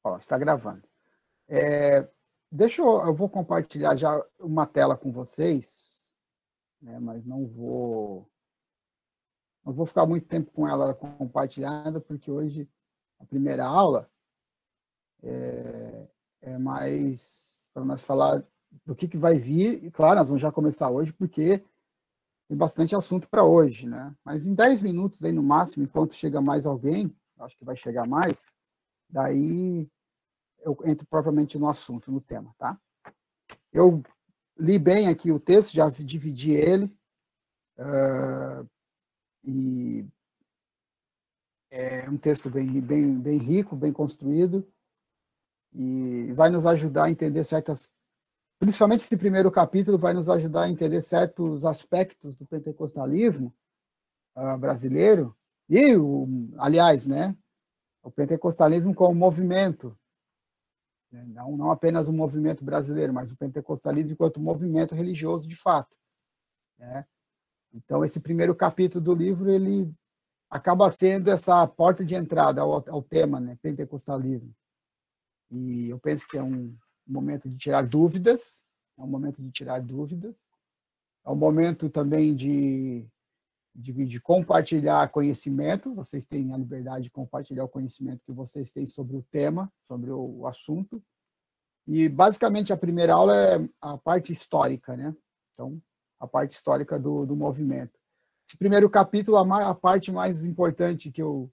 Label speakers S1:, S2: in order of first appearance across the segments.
S1: Ó, está gravando. Eu vou compartilhar já uma tela com vocês, né, mas não vou ficar muito tempo com ela compartilhada, porque hoje a primeira aula é mais para nós falar do que vai vir, e claro, nós vamos já começar hoje, porque tem bastante assunto para hoje, né? Mas em 10 minutos aí no máximo, enquanto chega mais alguém, acho que vai chegar mais, daí eu entro propriamente no assunto, no tema, tá? Eu li bem aqui o texto, já dividi ele, e é um texto bem rico, bem construído, e vai nos ajudar a entender principalmente esse primeiro capítulo vai nos ajudar a entender certos aspectos do pentecostalismo brasileiro, aliás, né, o pentecostalismo como movimento, né, não apenas um movimento brasileiro, mas o pentecostalismo enquanto movimento religioso de fato, né? Então, esse primeiro capítulo do livro, ele acaba sendo essa porta de entrada ao tema, né, pentecostalismo. E eu penso que é um momento de tirar dúvidas, é um momento também de compartilhar conhecimento, vocês têm a liberdade de compartilhar o conhecimento que vocês têm sobre o tema, sobre o assunto. E, basicamente, a primeira aula é a parte histórica, né? Então, a parte histórica do movimento. Esse primeiro capítulo, a parte mais importante que eu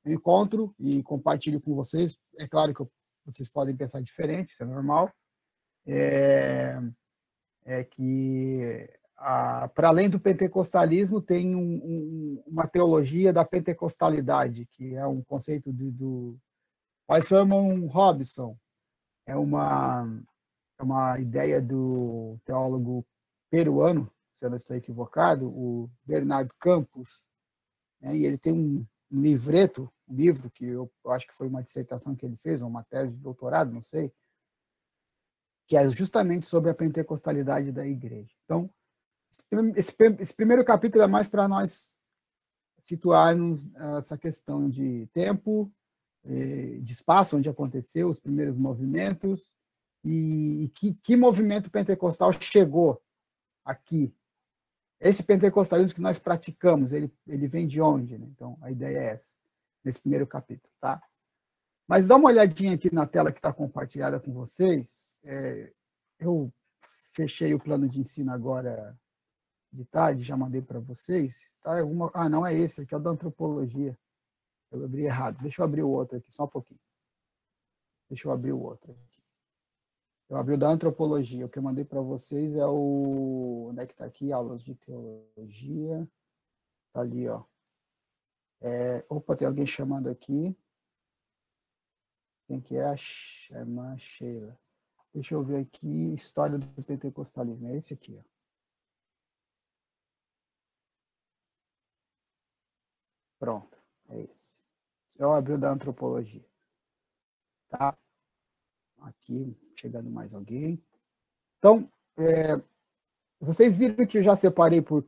S1: encontro e compartilho com vocês, é claro que vocês podem pensar diferente, isso é normal, é que, para além do pentecostalismo, tem uma teologia da pentecostalidade, que é um conceito do Simon Robinson, é uma ideia do teólogo peruano, se eu não estou equivocado, o Bernardo Campos, né? E ele tem um livro que eu acho que foi uma dissertação que ele fez, ou uma tese de doutorado, não sei, que é justamente sobre a pentecostalidade da igreja. Então, esse primeiro capítulo é mais para nós situarmos essa questão de tempo, de espaço onde aconteceu os primeiros movimentos, e que movimento pentecostal chegou aqui. Esse pentecostalismo que nós praticamos, ele vem de onde, né? Então, a ideia é essa, nesse primeiro capítulo, tá? Mas dá uma olhadinha aqui na tela que está compartilhada com vocês. Eu fechei o plano de ensino agora de tarde, já mandei para vocês. Tá? Não é esse, aqui é o da antropologia. Eu abri errado. Deixa eu abrir o outro aqui, só um pouquinho. Deixa eu abrir o outro aqui. Eu abri o da antropologia. O que eu mandei para vocês é o... Onde é que está aqui? Aulas de teologia. Está ali, ó. Opa, tem alguém chamando aqui. Quem que é? Chama Sheila. Deixa eu ver aqui. História do pentecostalismo. É esse aqui, ó. Pronto. É esse. Eu abri o da antropologia. Tá? Aqui, chegando mais alguém. Então, vocês viram que eu já separei por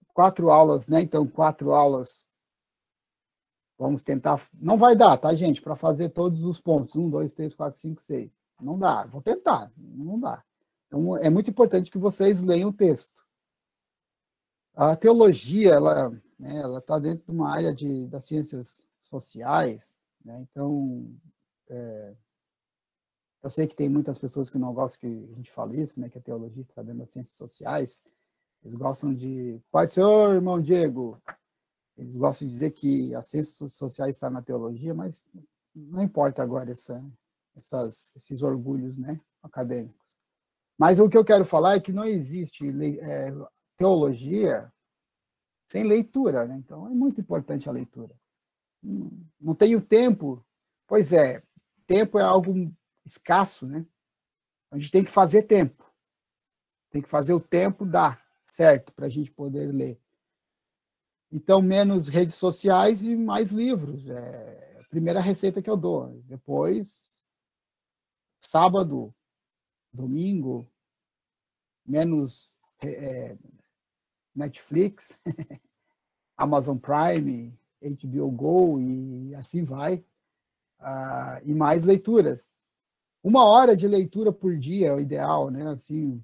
S1: 4 aulas, né? Então, 4 aulas. Vamos tentar. Não vai dar, tá, gente? Para fazer todos os pontos. 1, 2, 3, 4, 5, 6. Não dá. Vou tentar. Não dá. Então, é muito importante que vocês leiam o texto. A teologia, ela está dentro de uma área das ciências sociais, né? Então, eu sei que tem muitas pessoas que não gostam que a gente fale isso, né? Que a teologia está dentro das ciências sociais. Eles gostam de... Pai do Senhor, irmão Diego. Eles gostam de dizer que as ciências sociais estão na teologia, mas não importa agora esses orgulhos, né, acadêmicos. Mas o que eu quero falar é que não existe teologia sem leitura, né? Então, é muito importante a leitura. Não tenho tempo. Pois é, tempo é algo escasso, né? A gente tem que fazer tempo. Tem que fazer o tempo dar certo para a gente poder ler. Então, menos redes sociais e mais livros. É a primeira receita que eu dou. Depois, sábado, domingo, menos Netflix, Amazon Prime, HBO Go e assim vai. e mais leituras. 1 hora de leitura por dia é o ideal, né? Assim,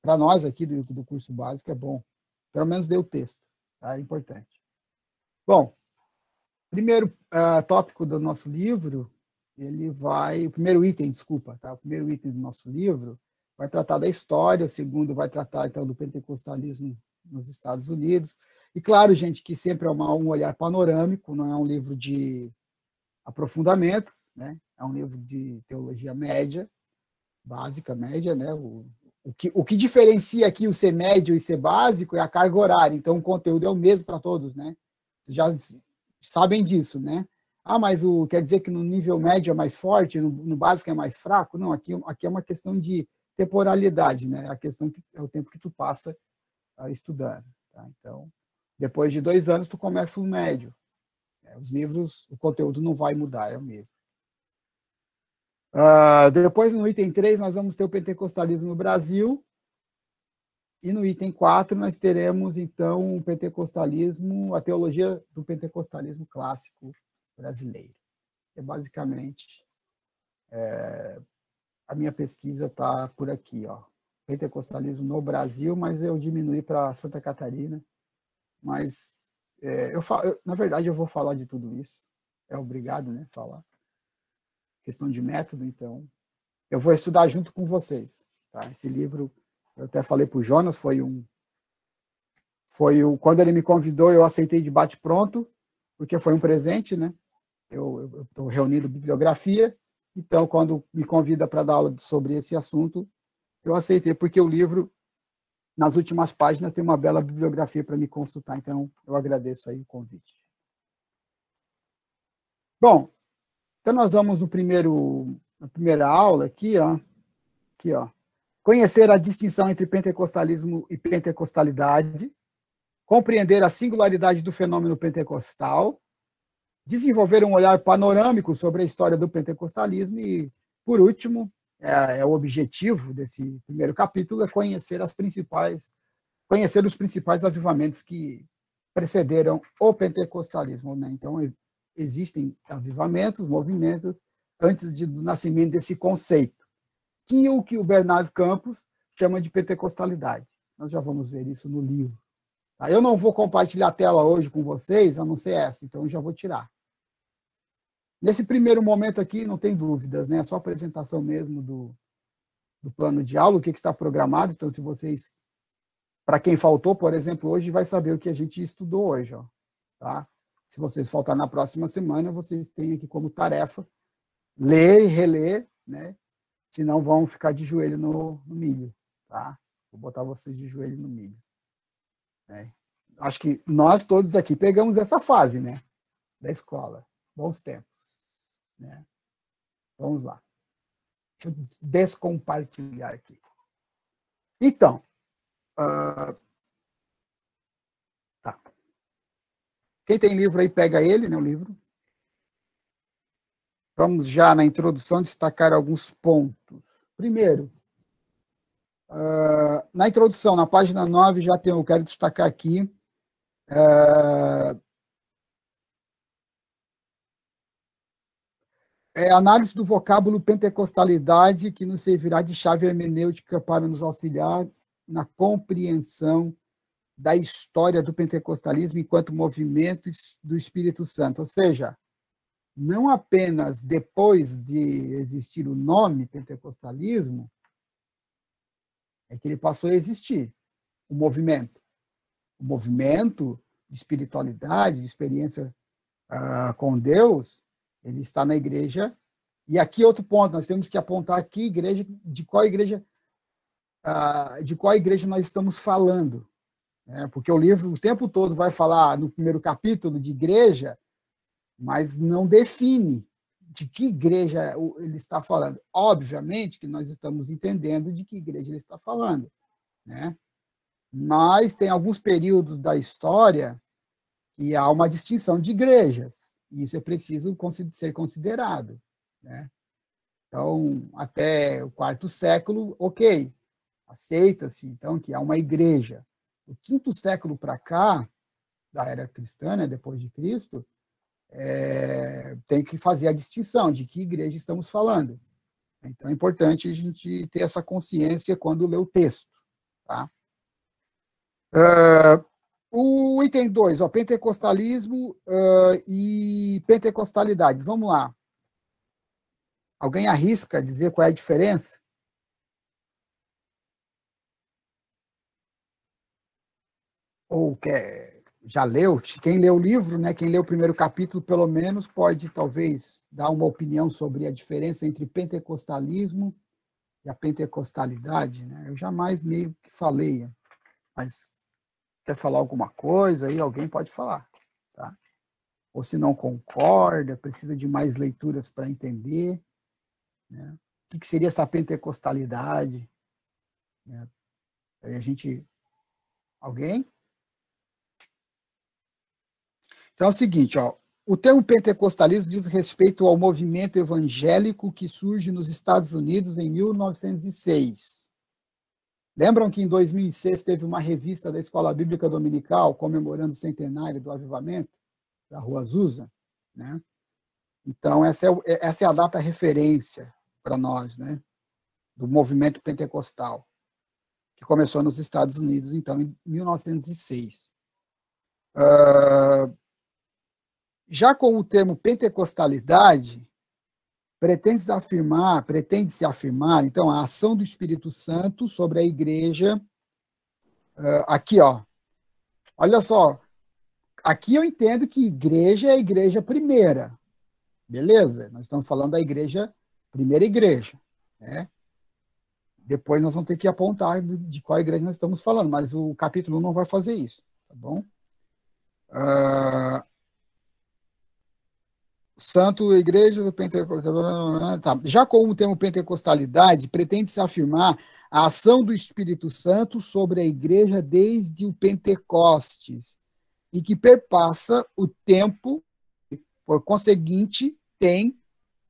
S1: para nós aqui do curso básico é bom. Pelo menos ler o texto, tá? É importante. Bom, primeiro tópico do nosso livro, o primeiro item, desculpa, tá? O primeiro item do nosso livro vai tratar da história, o segundo vai tratar, então, do pentecostalismo nos Estados Unidos. E, claro, gente, que sempre é um olhar panorâmico, não é um livro de aprofundamento, né? É um livro de teologia média, básica, média, né? O que diferencia aqui o ser médio e ser básico é a carga horária, então o conteúdo é o mesmo para todos, né? Vocês já sabem disso, né? Mas quer dizer que no nível médio é mais forte, no básico é mais fraco? Não, aqui é uma questão de temporalidade, né? A questão é o tempo que tu passa estudando, tá? Então, depois de 2 anos, tu começa o médio. Os livros, o conteúdo não vai mudar, é o mesmo. Depois, no item 3, nós vamos ter o pentecostalismo no Brasil. E no item 4, nós teremos, então, o pentecostalismo, a teologia do pentecostalismo clássico brasileiro. É basicamente, a minha pesquisa está por aqui, ó. Pentecostalismo no Brasil, mas eu diminui para Santa Catarina. Mas, na verdade, eu vou falar de tudo isso. É obrigado, né, falar. Questão de método, então. Eu vou estudar junto com vocês. Tá? Esse livro, eu até falei para o Jonas, quando ele me convidou, eu aceitei de bate-pronto, porque foi um presente, né? Eu estou reunindo bibliografia, então, quando me convida para dar aula sobre esse assunto, eu aceitei, porque o livro, nas últimas páginas, tem uma bela bibliografia para me consultar, então eu agradeço aí o convite. Bom, então nós vamos na primeira aula aqui, ó. Conhecer a distinção entre pentecostalismo e pentecostalidade, compreender a singularidade do fenômeno pentecostal, desenvolver um olhar panorâmico sobre a história do pentecostalismo e, por último, o objetivo desse primeiro capítulo é conhecer os principais avivamentos que precederam o pentecostalismo, né? Então, existem avivamentos, movimentos, antes do nascimento desse conceito, que o Bernardo Campos chama de pentecostalidade. Nós já vamos ver isso no livro. Tá? Eu não vou compartilhar a tela hoje com vocês, a não ser essa, então eu já vou tirar. Nesse primeiro momento aqui, não tem dúvidas, né? É só apresentação mesmo do plano de aula, o que está programado. Então, se vocês, para quem faltou, por exemplo, hoje, vai saber o que a gente estudou hoje. Ó, tá? Se vocês faltar na próxima semana, vocês têm aqui como tarefa ler e reler, né? Senão vão ficar de joelho no milho. Tá? Vou botar vocês de joelho no milho. Né? Acho que nós todos aqui pegamos essa fase, né? Da escola. Bons tempos. Né? Vamos lá. Deixa eu descompartilhar aqui. Então, tá. Quem tem livro aí, pega ele, né, o livro. Vamos já, na introdução, destacar alguns pontos. Primeiro, na introdução, na página 9, eu quero destacar aqui análise do vocábulo pentecostalidade, que nos servirá de chave hermenêutica para nos auxiliar na compreensão da história do pentecostalismo enquanto movimento do Espírito Santo. Ou seja, não apenas depois de existir o nome pentecostalismo, é que ele passou a existir, o movimento. O movimento de espiritualidade, de experiência com Deus, ele está na igreja. E aqui outro ponto, nós temos que apontar aqui de qual igreja nós estamos falando. Né? Porque o livro o tempo todo vai falar no primeiro capítulo de igreja, mas não define de que igreja ele está falando. Obviamente que nós estamos entendendo de que igreja ele está falando. Né? Mas tem alguns períodos da história que há uma distinção de igrejas. E isso é preciso ser considerado. Né? Então, até o 4º século, ok, aceita-se, então, que há uma igreja. Do 5º século para cá, da era cristã, né, depois de Cristo, tem que fazer a distinção de que igreja estamos falando. Então, é importante a gente ter essa consciência quando lê o texto. Tá? O item 2, pentecostalismo e pentecostalidades. Vamos lá. Alguém arrisca dizer qual é a diferença? Ou já leu? Quem leu o livro, né, quem leu o primeiro capítulo, pelo menos, pode, talvez, dar uma opinião sobre a diferença entre pentecostalismo e a pentecostalidade. Né? Eu jamais meio que falei, mas quer falar alguma coisa aí, alguém pode falar. Tá? Ou se não concorda, precisa de mais leituras para entender. Né? O que seria essa pentecostalidade? Né? Aí a gente... Alguém? Então é o seguinte, o termo pentecostalismo diz respeito ao movimento evangélico que surge nos Estados Unidos em 1906. Lembram que em 2006 teve uma revista da Escola Bíblica Dominical comemorando o centenário do avivamento da Rua Azusa? Né? Então, essa é a data referência para nós, né? Do movimento pentecostal, que começou nos Estados Unidos, então, em 1906. Já com o termo pentecostalidade, pretende-se afirmar, então, a ação do Espírito Santo sobre a igreja. Aqui, olha só, aqui eu entendo que igreja é a igreja primeira, beleza? Nós estamos falando da primeira igreja, né? Depois nós vamos ter que apontar de qual igreja nós estamos falando, mas o capítulo não vai fazer isso, tá bom? Santo Igreja do Pentecostal. Tá. Já com o termo pentecostalidade, pretende-se afirmar a ação do Espírito Santo sobre a igreja desde o Pentecostes e que perpassa o tempo, por conseguinte, tem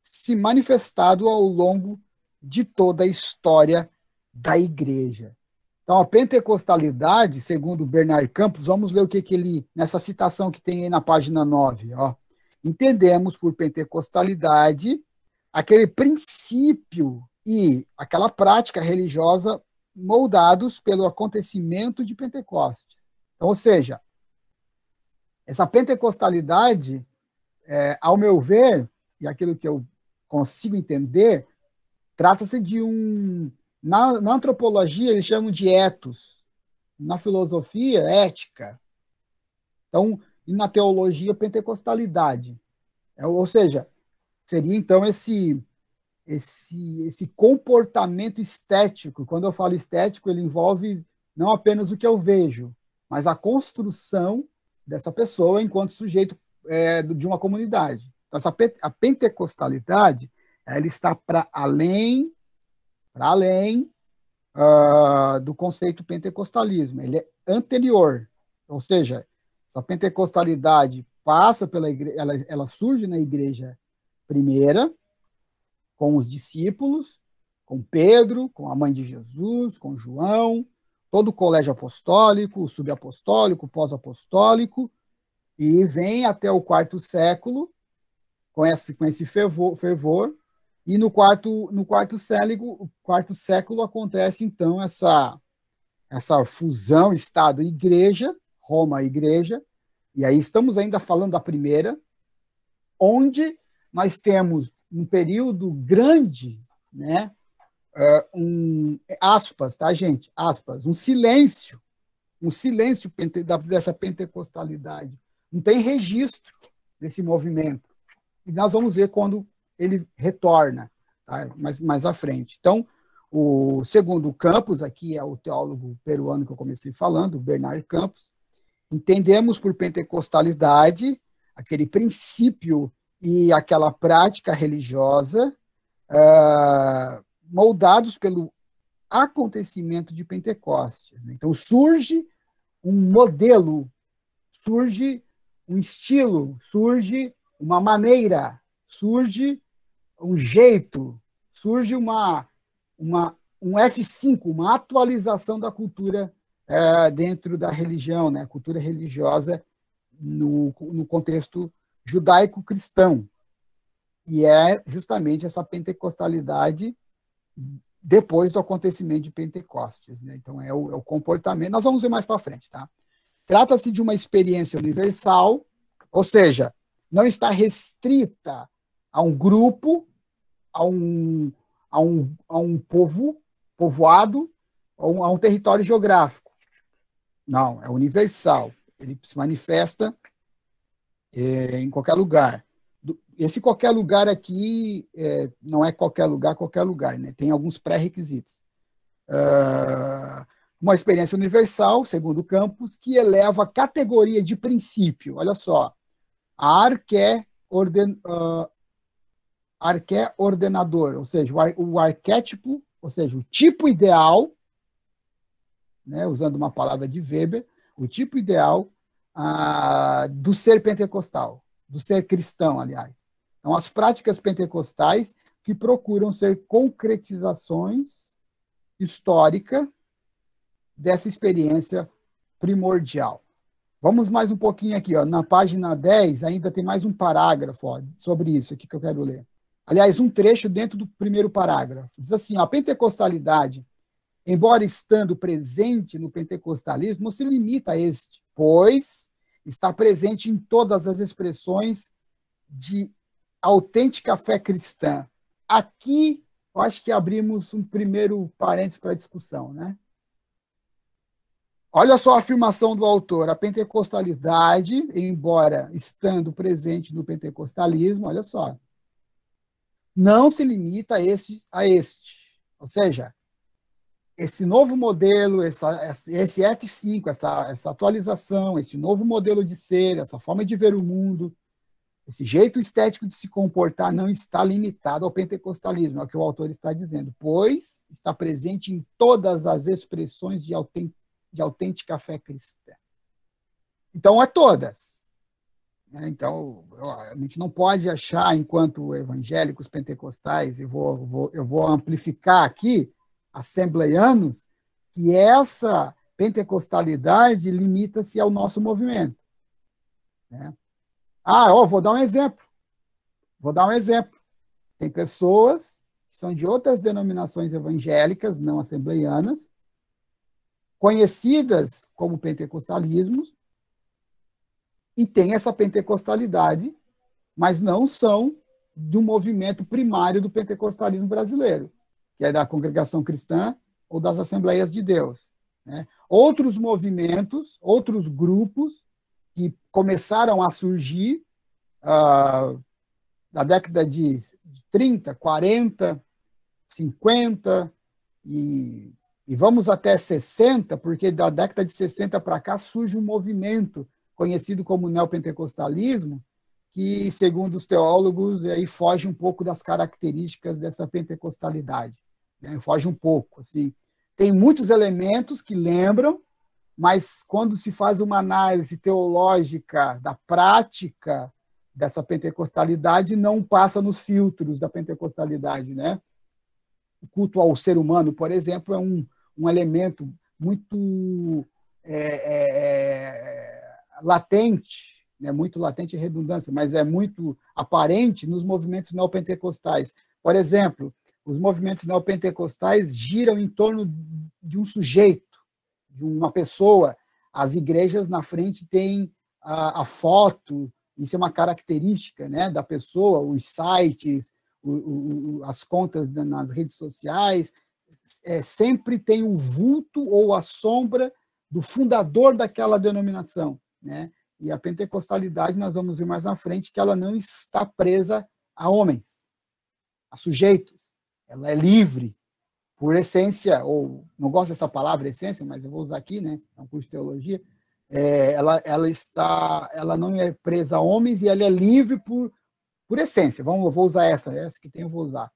S1: se manifestado ao longo de toda a história da igreja. Então, a pentecostalidade, segundo Bernard Campos, vamos ler o que ele, nessa citação que tem aí na página 9, entendemos por pentecostalidade aquele princípio e aquela prática religiosa moldados pelo acontecimento de Pentecostes. Então, ou seja, essa pentecostalidade, ao meu ver, e aquilo que eu consigo entender, trata-se de na antropologia, eles chamam de ethos, na filosofia, ética. Então, e na teologia, pentecostalidade. Ou seja, seria então esse comportamento estético. Quando eu falo estético, ele envolve não apenas o que eu vejo, mas a construção dessa pessoa enquanto sujeito de uma comunidade. Então, a pentecostalidade, ela está para além do conceito pentecostalismo. Ele é anterior, ou seja, essa pentecostalidade passa pela igreja, ela surge na igreja primeira, com os discípulos, com Pedro, com a mãe de Jesus, com João, todo o colégio apostólico, subapostólico, pós-apostólico, e vem até o quarto século com esse fervor, e no quarto século acontece, então, essa fusão Estado-Igreja, Roma-Igreja, e aí estamos ainda falando da primeira, onde nós temos um período grande, né, aspas, tá, gente? Aspas, um silêncio dessa pentecostalidade. Não tem registro desse movimento. E nós vamos ver quando ele retorna, tá? mais à frente. Então, segundo Campos, aqui é o teólogo peruano que eu comecei falando, Bernard Campos, entendemos por pentecostalidade aquele princípio e aquela prática religiosa moldados pelo acontecimento de Pentecostes. Né? Então, surge um modelo, surge um estilo, surge uma maneira, surge um jeito, surge um F5, uma atualização da cultura dentro da religião, né? Cultura religiosa no contexto judaico-cristão. E é justamente essa pentecostalidade depois do acontecimento de Pentecostes, né? Então, é o comportamento. Nós vamos ver mais para frente, tá? Trata-se de uma experiência universal, ou seja, não está restrita a um grupo, a um povoado, ou a um território geográfico. Não, é universal. Ele se manifesta em qualquer lugar. Esse qualquer lugar aqui não é qualquer lugar, né? Tem alguns pré-requisitos. Uma experiência universal, segundo Campos, que eleva a categoria de princípio. Olha só, a arqué-ordenador, ou seja, o arquétipo, ou seja, o tipo ideal, né, usando uma palavra de Weber, o tipo ideal do ser pentecostal, do ser cristão, aliás. Então, as práticas pentecostais que procuram ser concretizações históricas dessa experiência primordial. Vamos mais um pouquinho aqui, ó. Na página 10, ainda tem mais um parágrafo sobre isso aqui que eu quero ler. Aliás, um trecho dentro do primeiro parágrafo. Diz assim, a pentecostalidade, embora estando presente no pentecostalismo, não se limita a este, pois está presente em todas as expressões de autêntica fé cristã. Aqui, eu acho que abrimos um primeiro parênteses para a discussão, né? Olha só a afirmação do autor. A pentecostalidade, embora estando presente no pentecostalismo, olha só, não se limita a este. Ou seja, esse novo modelo, esse F5, essa atualização, esse novo modelo de ser, essa forma de ver o mundo, esse jeito estético de se comportar não está limitado ao pentecostalismo, é o que o autor está dizendo, pois está presente em todas as expressões de autêntica fé cristã. Então, é todas. Então, a gente não pode achar, enquanto evangélicos pentecostais, eu vou amplificar aqui, assembleianos, que essa pentecostalidade limita-se ao nosso movimento. Né? Vou dar um exemplo. Tem pessoas que são de outras denominações evangélicas, não assembleianas, conhecidas como pentecostalismos, e têm essa pentecostalidade, mas não são do movimento primário do pentecostalismo brasileiro, que é da congregação cristã ou das Assembleias de Deus. Né? Outros movimentos, outros grupos que começaram a surgir na década de 30, 40, 50 e vamos até 60, porque da década de 60 para cá surge um movimento conhecido como neopentecostalismo, que, segundo os teólogos, aí foge um pouco das características dessa pentecostalidade. Né? Foge um pouco. Assim. Tem muitos elementos que lembram, mas quando se faz uma análise teológica da prática dessa pentecostalidade, não passa nos filtros da pentecostalidade. Né? O culto ao ser humano, por exemplo, é um elemento muito latente, né? Muito latente e redundância, mas é muito aparente nos movimentos neopentecostais. Por exemplo, os movimentos neopentecostais giram em torno de um sujeito, de uma pessoa. As igrejas na frente têm a foto, isso é uma característica, né, da pessoa, os sites, as contas nas redes sociais, sempre tem um vulto ou a sombra do fundador daquela denominação. Né? E a pentecostalidade, nós vamos ver mais na frente, que ela não está presa a homens, a sujeitos. Ela é livre, por essência, ou não gosto dessa palavra, essência, mas eu vou usar aqui, né? É um curso de teologia. Ela não é presa a homens e ela é livre por essência. Eu vou usar essa que tem, eu vou usar.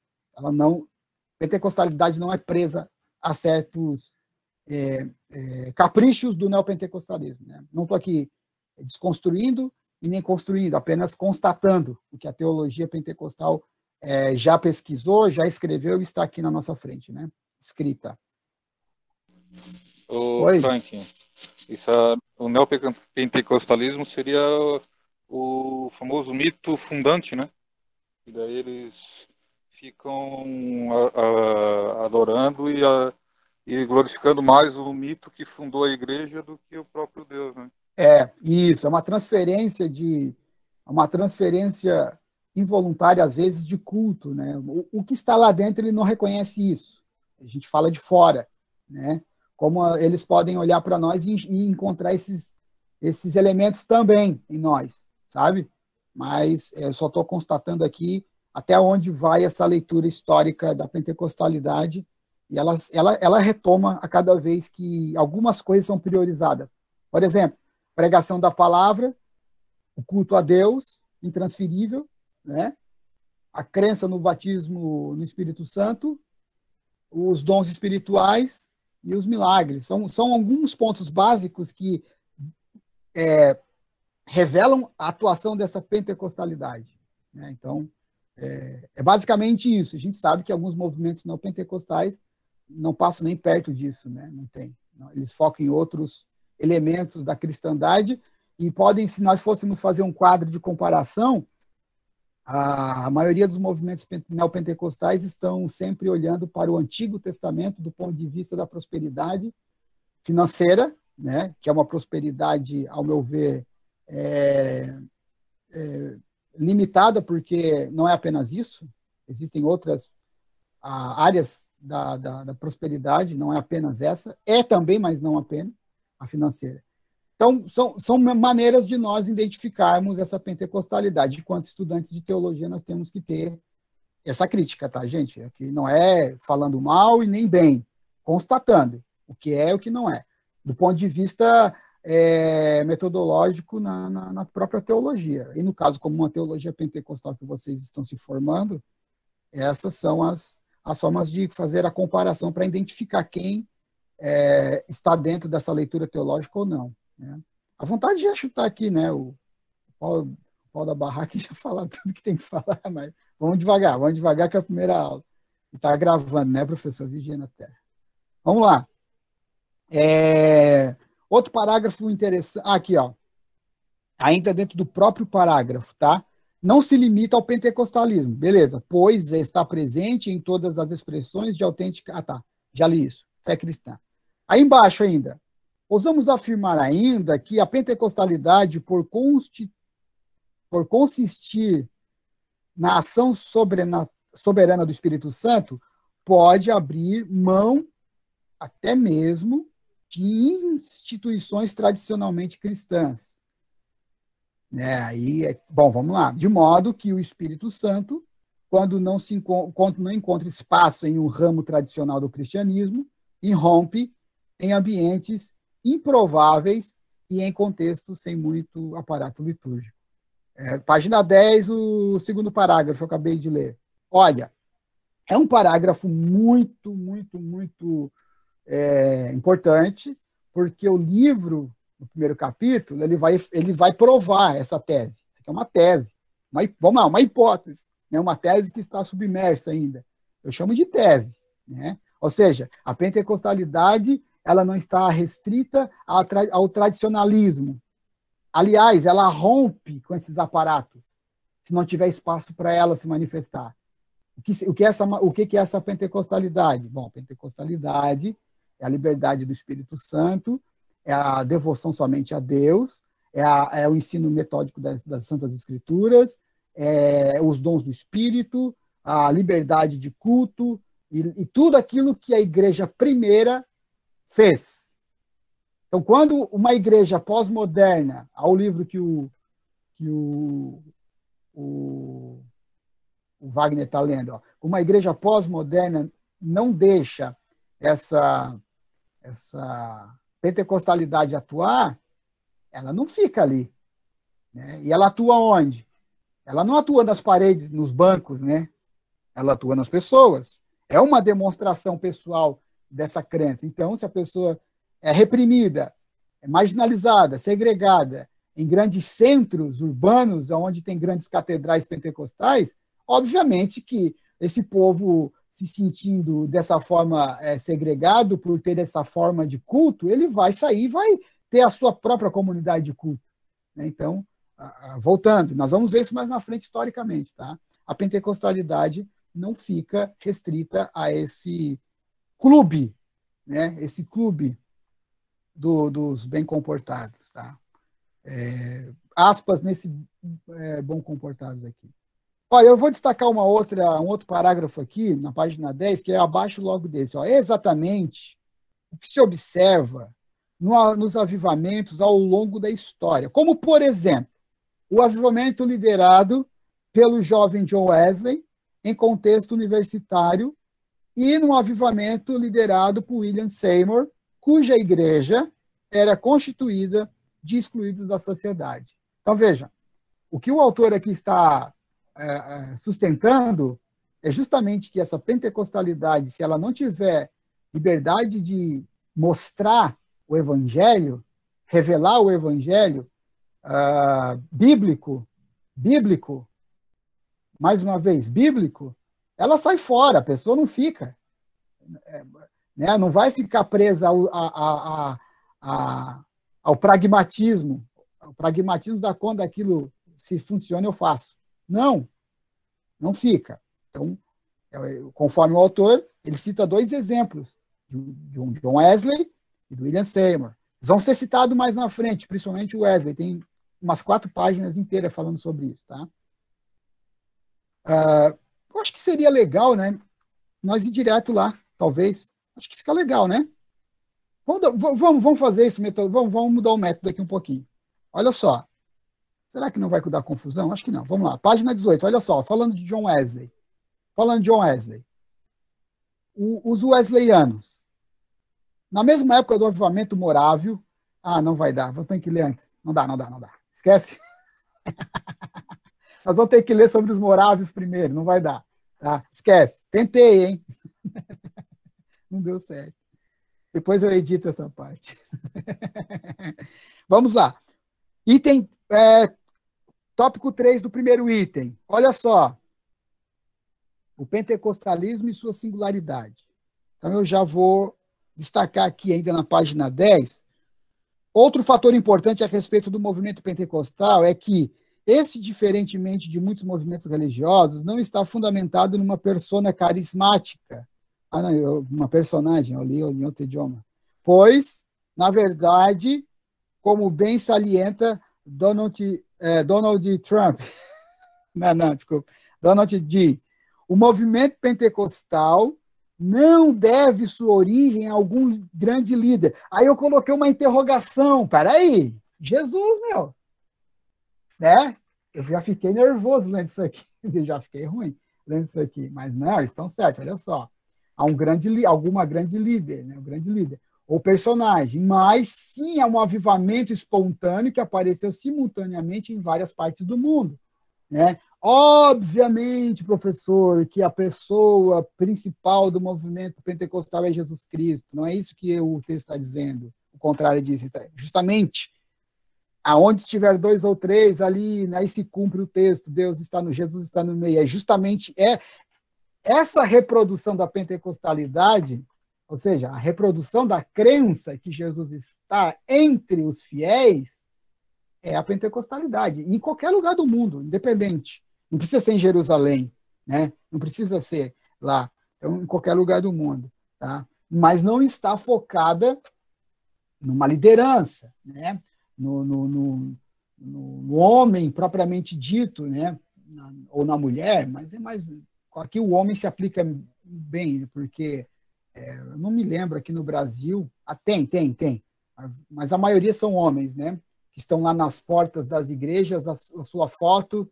S1: Pentecostalidade não é presa a certos caprichos do neopentecostalismo. Né? Não estou aqui desconstruindo e nem construindo, apenas constatando o que a teologia pentecostal já pesquisou, já escreveu e está aqui na nossa frente, né? Escrita.
S2: Frank, o neopentecostalismo seria o famoso mito fundante, né? E daí eles ficam adorando e glorificando mais o mito que fundou a igreja do que o próprio Deus, né?
S1: Isso, uma transferência involuntária, às vezes, de culto, né? O que está lá dentro, ele não reconhece isso. A gente fala de fora, né? Como eles podem olhar para nós e encontrar esses elementos também em nós, sabe? Mas eu só estou constatando aqui até onde vai essa leitura histórica da pentecostalidade, e ela retoma a cada vez que algumas coisas são priorizadas. Por exemplo, pregação da palavra, o culto a Deus, intransferível, né? A crença no batismo no Espírito Santo, os dons espirituais e os milagres. São alguns pontos básicos que revelam a atuação dessa pentecostalidade, né? Então, é basicamente isso. A gente sabe que alguns movimentos não pentecostais não passam nem perto disso, né? Não tem. Eles focam em outros elementos da cristandade e podem, se nós fôssemos fazer um quadro de comparação, a maioria dos movimentos neopentecostais estão sempre olhando para o Antigo Testamento do ponto de vista da prosperidade financeira, né? Que é uma prosperidade, ao meu ver, limitada, porque não é apenas isso, existem outras áreas da prosperidade, não é apenas essa, é também, mas não apenas, a financeira. Então, são maneiras de nós identificarmos essa pentecostalidade. Enquanto estudantes de teologia, nós temos que ter essa crítica, tá, gente? Aqui não é falando mal e nem bem, constatando o que é e o que não é. Do ponto de vista metodológico na própria teologia. E no caso, como uma teologia pentecostal que vocês estão se formando, essas são as formas de fazer a comparação para identificar quem está dentro dessa leitura teológica ou não, né? A vontade de já chutar aqui, né? O Paulo da Barraca já falar tudo que tem que falar, mas vamos devagar que é a primeira aula. E está gravando, né, professor? Vigia na terra. Vamos lá. Outro parágrafo interessante. Aqui, ó. Ainda dentro do próprio parágrafo, tá? Não se limita ao pentecostalismo, beleza, pois está presente em todas as expressões de autêntica... Ah, tá, já li isso, fé cristã. Aí embaixo ainda, ousamos afirmar ainda que a pentecostalidade, por consistir na ação soberana do Espírito Santo, pode abrir mão até mesmo de instituições tradicionalmente cristãs. Bom, vamos lá. De modo que o Espírito Santo, quando não encontra espaço em um ramo tradicional do cristianismo, irrompe em ambientes improváveis e em contextos sem muito aparato litúrgico. Página 10, o segundo parágrafo, eu acabei de ler. Olha, é um parágrafo muito, muito, muito importante, porque o livro, no primeiro capítulo, ele vai provar essa tese. Isso aqui é uma tese, vamos lá, uma hipótese, né? Uma tese que está submersa ainda. Eu chamo de tese, né? Ou seja, a pentecostalidade ela não está restrita ao tradicionalismo. Aliás, ela rompe com esses aparatos, se não tiver espaço para ela se manifestar. O que é essa pentecostalidade? Bom, a pentecostalidade é a liberdade do Espírito Santo, é a devoção somente a Deus, é o ensino metódico das Santas Escrituras, os dons do Espírito, a liberdade de culto e tudo aquilo que a igreja primeira fez. Então, quando uma igreja pós-moderna, ao livro que o Wagner está lendo, ó, uma igreja pós-moderna não deixa essa pentecostalidade atuar, ela não fica ali, né? E ela atua onde? Ela não atua nas paredes, nos bancos, né? Ela atua nas pessoas. É uma demonstração pessoal dessa crença. Então, se a pessoa é reprimida, é marginalizada, segregada, em grandes centros urbanos, onde tem grandes catedrais pentecostais, obviamente que esse povo se sentindo dessa forma segregado, por ter essa forma de culto, ele vai sair, vai ter a sua própria comunidade de culto, né? Então, voltando, nós vamos ver isso mais na frente historicamente, tá? A pentecostalidade não fica restrita a esse clube, né? Esse clube dos bem comportados, tá? Aspas nesse bom comportados aqui. Olha, eu vou destacar um outro parágrafo aqui, na página 10, que é abaixo logo desse. Ó. É exatamente o que se observa nos avivamentos ao longo da história. Como, por exemplo, o avivamento liderado pelo jovem John Wesley, em contexto universitário, e no avivamento liderado por William Seymour, cuja igreja era constituída de excluídos da sociedade. Então, veja, o que o autor aqui está sustentando é justamente que essa pentecostalidade, se ela não tiver liberdade de mostrar o evangelho, revelar o evangelho bíblico, mais uma vez, bíblico, ela sai fora, a pessoa não fica. Né? Não vai ficar presa ao pragmatismo. O pragmatismo dá conta daquilo, se funciona, eu faço. Não fica. Então, conforme o autor, ele cita 2 exemplos, de um John Wesley e do William Seymour. Eles vão ser citados mais na frente, principalmente o Wesley. Tem umas 4 páginas inteiras falando sobre isso. Tá? Eu acho que seria legal, né? Nós ir direto lá, talvez. Acho que fica legal, né? Vamos fazer isso, vamos mudar o método aqui um pouquinho. Olha só. Será que não vai dar confusão? Acho que não. Vamos lá. Página 18. Olha só. Falando de John Wesley. Os wesleyanos. Na mesma época do avivamento morávio. Não vai dar. Vou ter que ler antes. Não dá. Esquece. Nós vamos ter que ler sobre os morávios primeiro. Não vai dar. Tá? Esquece. Tentei, hein? Não deu certo. Depois eu edito essa parte. Vamos lá. Item... Tópico 3 do primeiro item. Olha só. O pentecostalismo e sua singularidade. Então, eu já vou destacar aqui, ainda na página 10. Outro fator importante a respeito do movimento pentecostal é que esse, diferentemente de muitos movimentos religiosos, não está fundamentado numa persona carismática. Uma personagem, eu li em outro idioma. Pois, na verdade, como bem salienta Donald Trump, desculpa, Donald D. O movimento pentecostal não deve sua origem a algum grande líder. Aí eu coloquei uma interrogação, peraí, Jesus, meu, né? Eu já fiquei nervoso lendo isso aqui, já fiquei ruim lendo isso aqui, mas não, eles estão certos, olha só, há alguma grande líder, né? Um grande líder. Ou personagem, mas sim é um avivamento espontâneo que apareceu simultaneamente em várias partes do mundo. Né? Obviamente, professor, que a pessoa principal do movimento pentecostal é Jesus Cristo. Não é isso que o texto está dizendo. O contrário disso. Justamente, aonde tiver 2 ou 3, ali, aí se cumpre o texto. Jesus está no meio. É justamente essa reprodução da pentecostalidade, ou seja, a reprodução da crença que Jesus está entre os fiéis, é a pentecostalidade, em qualquer lugar do mundo, independente. Não precisa ser em Jerusalém, né? Não precisa ser lá, então, em qualquer lugar do mundo. Tá? Mas não está focada numa liderança, né? no homem propriamente dito, né? Ou na mulher, mas é mais... Aqui o homem se aplica bem, porque... eu não me lembro aqui no Brasil. Tem. Mas a maioria são homens, né? Que estão lá nas portas das igrejas, a sua foto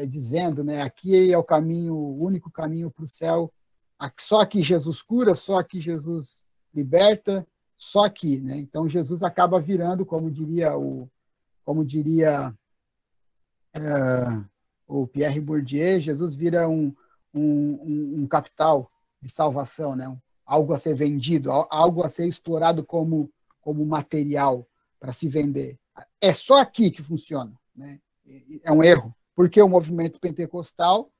S1: dizendo, né? Aqui é o caminho, o único caminho para o céu. Só aqui Jesus cura, só aqui Jesus liberta, só aqui, né? Então Jesus acaba virando, como diria o Pierre Bourdieu, Jesus vira um capital de salvação, né? Algo a ser vendido, algo a ser explorado como material para se vender. É só aqui que funciona. Né? É um erro, porque o movimento pentecostal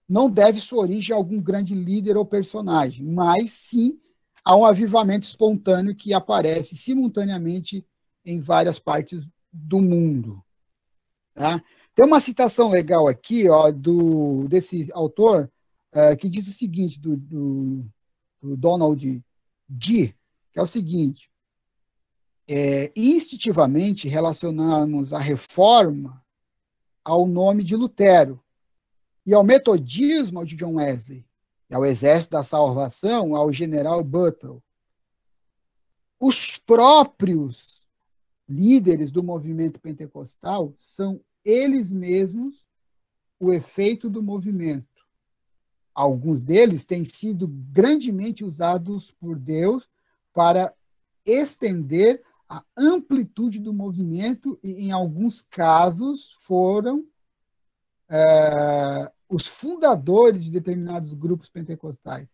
S1: não deve sua origem a algum grande líder ou personagem, mas sim a um avivamento espontâneo que aparece simultaneamente em várias partes do mundo. Tá? Tem uma citação legal aqui, ó, desse autor, que diz o seguinte, do Donald Gee, que é o seguinte: instintivamente relacionamos a reforma ao nome de Lutero e ao metodismo ao de John Wesley, e ao exército da salvação ao general Butler. Os próprios líderes do movimento pentecostal são eles mesmos o efeito do movimento. Alguns deles têm sido grandemente usados por Deus para estender a amplitude do movimento e, em alguns casos, foram os fundadores de determinados grupos pentecostais.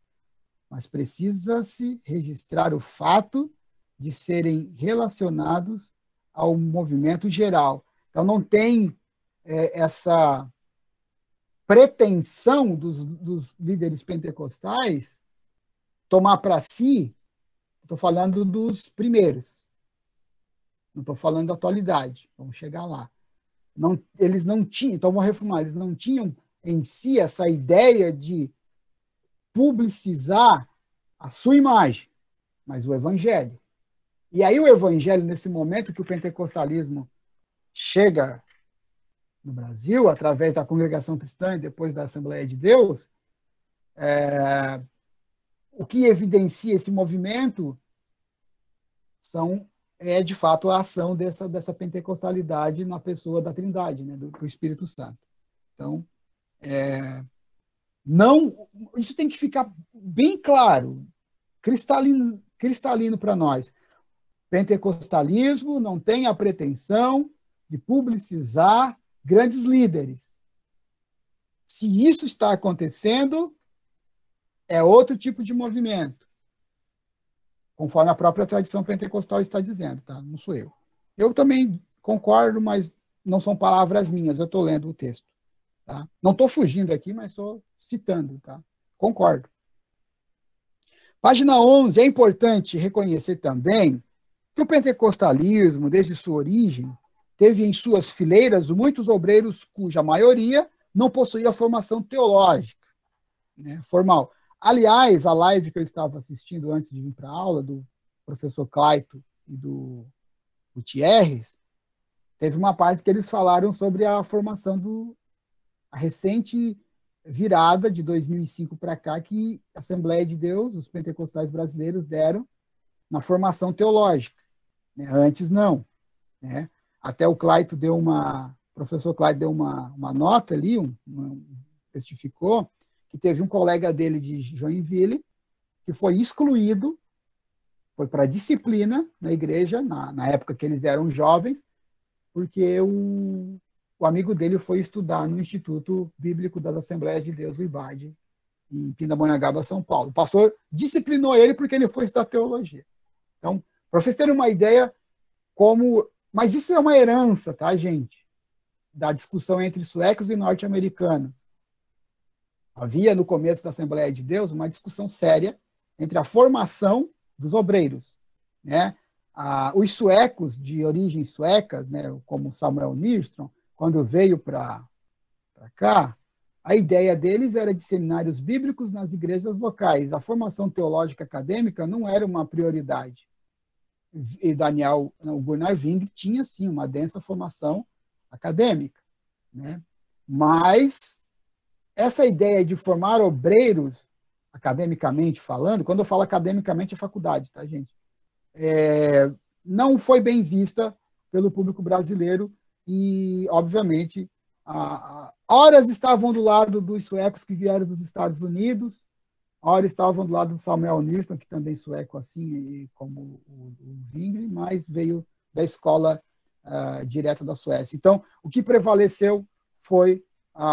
S1: Mas precisa-se registrar o fato de serem relacionados ao movimento geral. Então, não tem essa pretensão dos líderes pentecostais tomar para si. Estou falando dos primeiros, não estou falando da atualidade, vamos chegar lá. Não, eles não tinham, então vou reformar, eles não tinham em si essa ideia de publicizar a sua imagem, mas o evangelho. E aí o evangelho, nesse momento que o pentecostalismo chega no Brasil, através da congregação cristã e depois da Assembleia de Deus, o que evidencia esse movimento é de fato a ação dessa pentecostalidade na pessoa da Trindade, né, do Espírito Santo. Então, isso tem que ficar bem claro, cristalino para nós. Pentecostalismo não tem a pretensão de publicizar grandes líderes. Se isso está acontecendo, é outro tipo de movimento, conforme a própria tradição pentecostal está dizendo, tá? Não sou eu. Eu também concordo, mas não são palavras minhas, eu estou lendo o texto. Tá? Não estou fugindo aqui, mas estou citando. Tá? Concordo. Página 11, é importante reconhecer também que o pentecostalismo, desde sua origem, teve em suas fileiras muitos obreiros cuja maioria não possuía formação teológica, né, formal. Aliás, a live que eu estava assistindo antes de vir para a aula, do professor Claito e do Gutierrez, teve uma parte que eles falaram sobre a formação a recente virada de 2005 para cá que a Assembleia de Deus, os pentecostais brasileiros, deram na formação teológica. Né? Antes, não. Né? Até o professor Claito deu uma nota ali, testificou, que teve um colega dele de Joinville que foi excluído, foi para disciplina na igreja, na época que eles eram jovens, porque o amigo dele foi estudar no Instituto Bíblico das Assembleias de Deus, o IBAD, em Pindamonhangaba, São Paulo. O pastor disciplinou ele porque ele foi estudar teologia. Então, para vocês terem uma ideia Mas isso é uma herança, tá, gente? Da discussão entre suecos e norte-americanos. Havia, no começo da Assembleia de Deus, uma discussão séria entre a formação dos obreiros. Né? Os suecos, de origem suecas, né, como Samuel Nilsson, quando veio para cá, a ideia deles era de seminários bíblicos nas igrejas locais. A formação teológica acadêmica não era uma prioridade. E o Gunnar Wing tinha, sim, uma densa formação acadêmica. Né? Mas essa ideia de formar obreiros, academicamente falando, quando eu falo academicamente é faculdade, tá, gente? Não foi bem vista pelo público brasileiro e, obviamente, horas estavam do lado dos suecos que vieram dos Estados Unidos, horas estavam do lado do Samuel Nilsson, que também sueco assim, como o Wingre, mas veio da escola direto da Suécia. Então, o que prevaleceu foi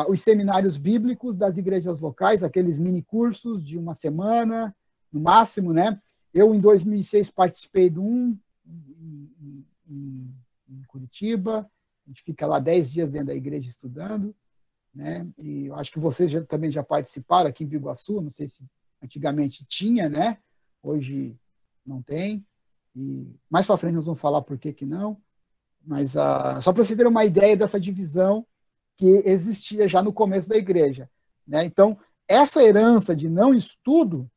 S1: os seminários bíblicos das igrejas locais, aqueles mini cursos de uma semana, no máximo, né? Eu, em 2006, participei de um em Curitiba, a gente fica lá 10 dias dentro da igreja estudando, né? E eu acho que vocês também já participaram aqui em Biguaçu, não sei se antigamente tinha, né? Hoje não tem. E mais para frente nós vamos falar por que não. Mas só para você ter uma ideia dessa divisão que existia já no começo da igreja, né? Então, essa herança de não estudo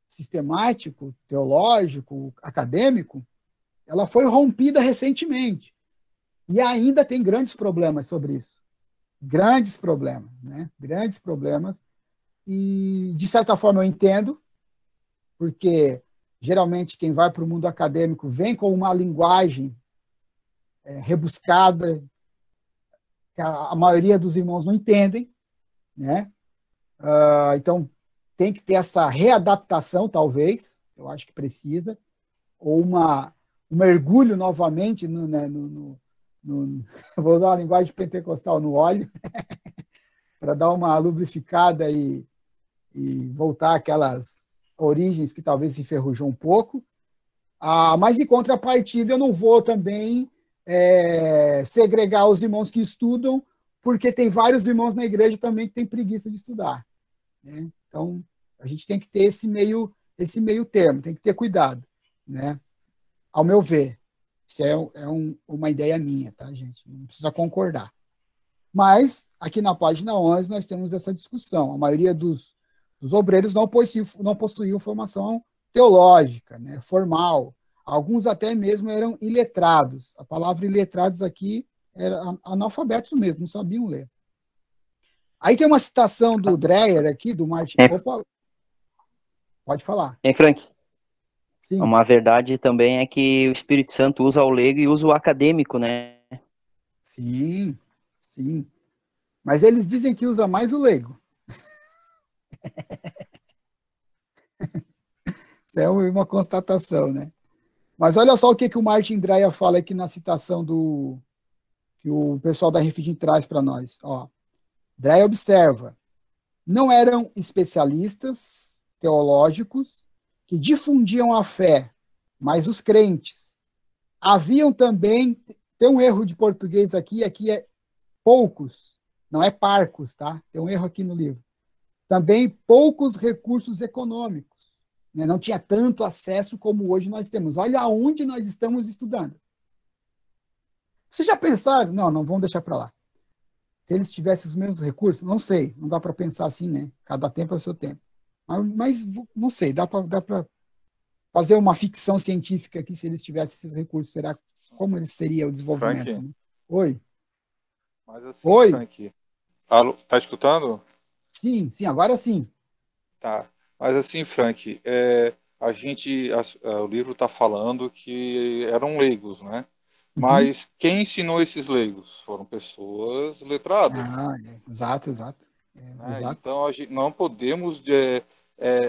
S1: sistemático, teológico, acadêmico, ela foi rompida recentemente. E ainda tem grandes problemas sobre isso. Grandes problemas, né? Grandes problemas. E, de certa forma, eu entendo, porque geralmente quem vai para o mundo acadêmico vem com uma linguagem rebuscada, que a maioria dos irmãos não entendem, né? Então, tem que ter essa readaptação, talvez, eu acho que precisa, ou um mergulho novamente vou usar uma linguagem pentecostal, no óleo, para dar uma lubrificada e voltar àquelas origens que talvez se enferrujou um pouco. Mas, em contrapartida, eu não vou também segregar os irmãos que estudam, porque tem vários irmãos na igreja também que têm preguiça de estudar, né? Então, a gente tem que ter esse meio termo, tem que ter cuidado, né? Ao meu ver. Isso uma ideia minha, tá, gente? Não precisa concordar. Mas, aqui na página 11, nós temos essa discussão. A maioria dos obreiros não possuíam formação teológica, né, formal. Alguns até mesmo eram iletrados. A palavra iletrados aqui era analfabetos mesmo, não sabiam ler. Aí tem uma citação do Dreyer aqui, do Martin. Opa, pode falar.
S3: Hein, Frank?
S1: Sim.
S3: Uma verdade também é que o Espírito Santo usa o leigo e usa o acadêmico, né?
S1: Sim, sim. Mas eles dizem que usa mais o leigo. Isso é uma constatação, né? Mas olha só o que o Martin Dreyer fala aqui na citação que o pessoal da Refidim traz para nós. Ó, Dreyer observa, não eram especialistas teológicos que difundiam a fé, mas os crentes. Haviam também, tem um erro de português aqui é poucos, não é parcos, tá? Tem um erro aqui no livro. Também poucos recursos econômicos. Né? Não tinha tanto acesso como hoje nós temos. Olha aonde nós estamos estudando. Vocês já pensaram? Não vamos deixar para lá. Se eles tivessem os mesmos recursos, não sei, não dá para pensar assim, né? Cada tempo é o seu tempo. Mas não sei, dá para fazer uma ficção científica aqui se eles tivessem esses recursos. Será como ele seria o desenvolvimento? Né? Oi?
S2: Mas assim,
S1: Oi?
S2: Frank, alô, tá escutando?
S1: Sim, agora sim.
S2: Tá. Mas assim, Frank, o livro está falando que eram leigos, né? Mas quem ensinou esses leigos? Foram pessoas letradas.
S1: Exato. Exato.
S2: Então, a gente não podemos...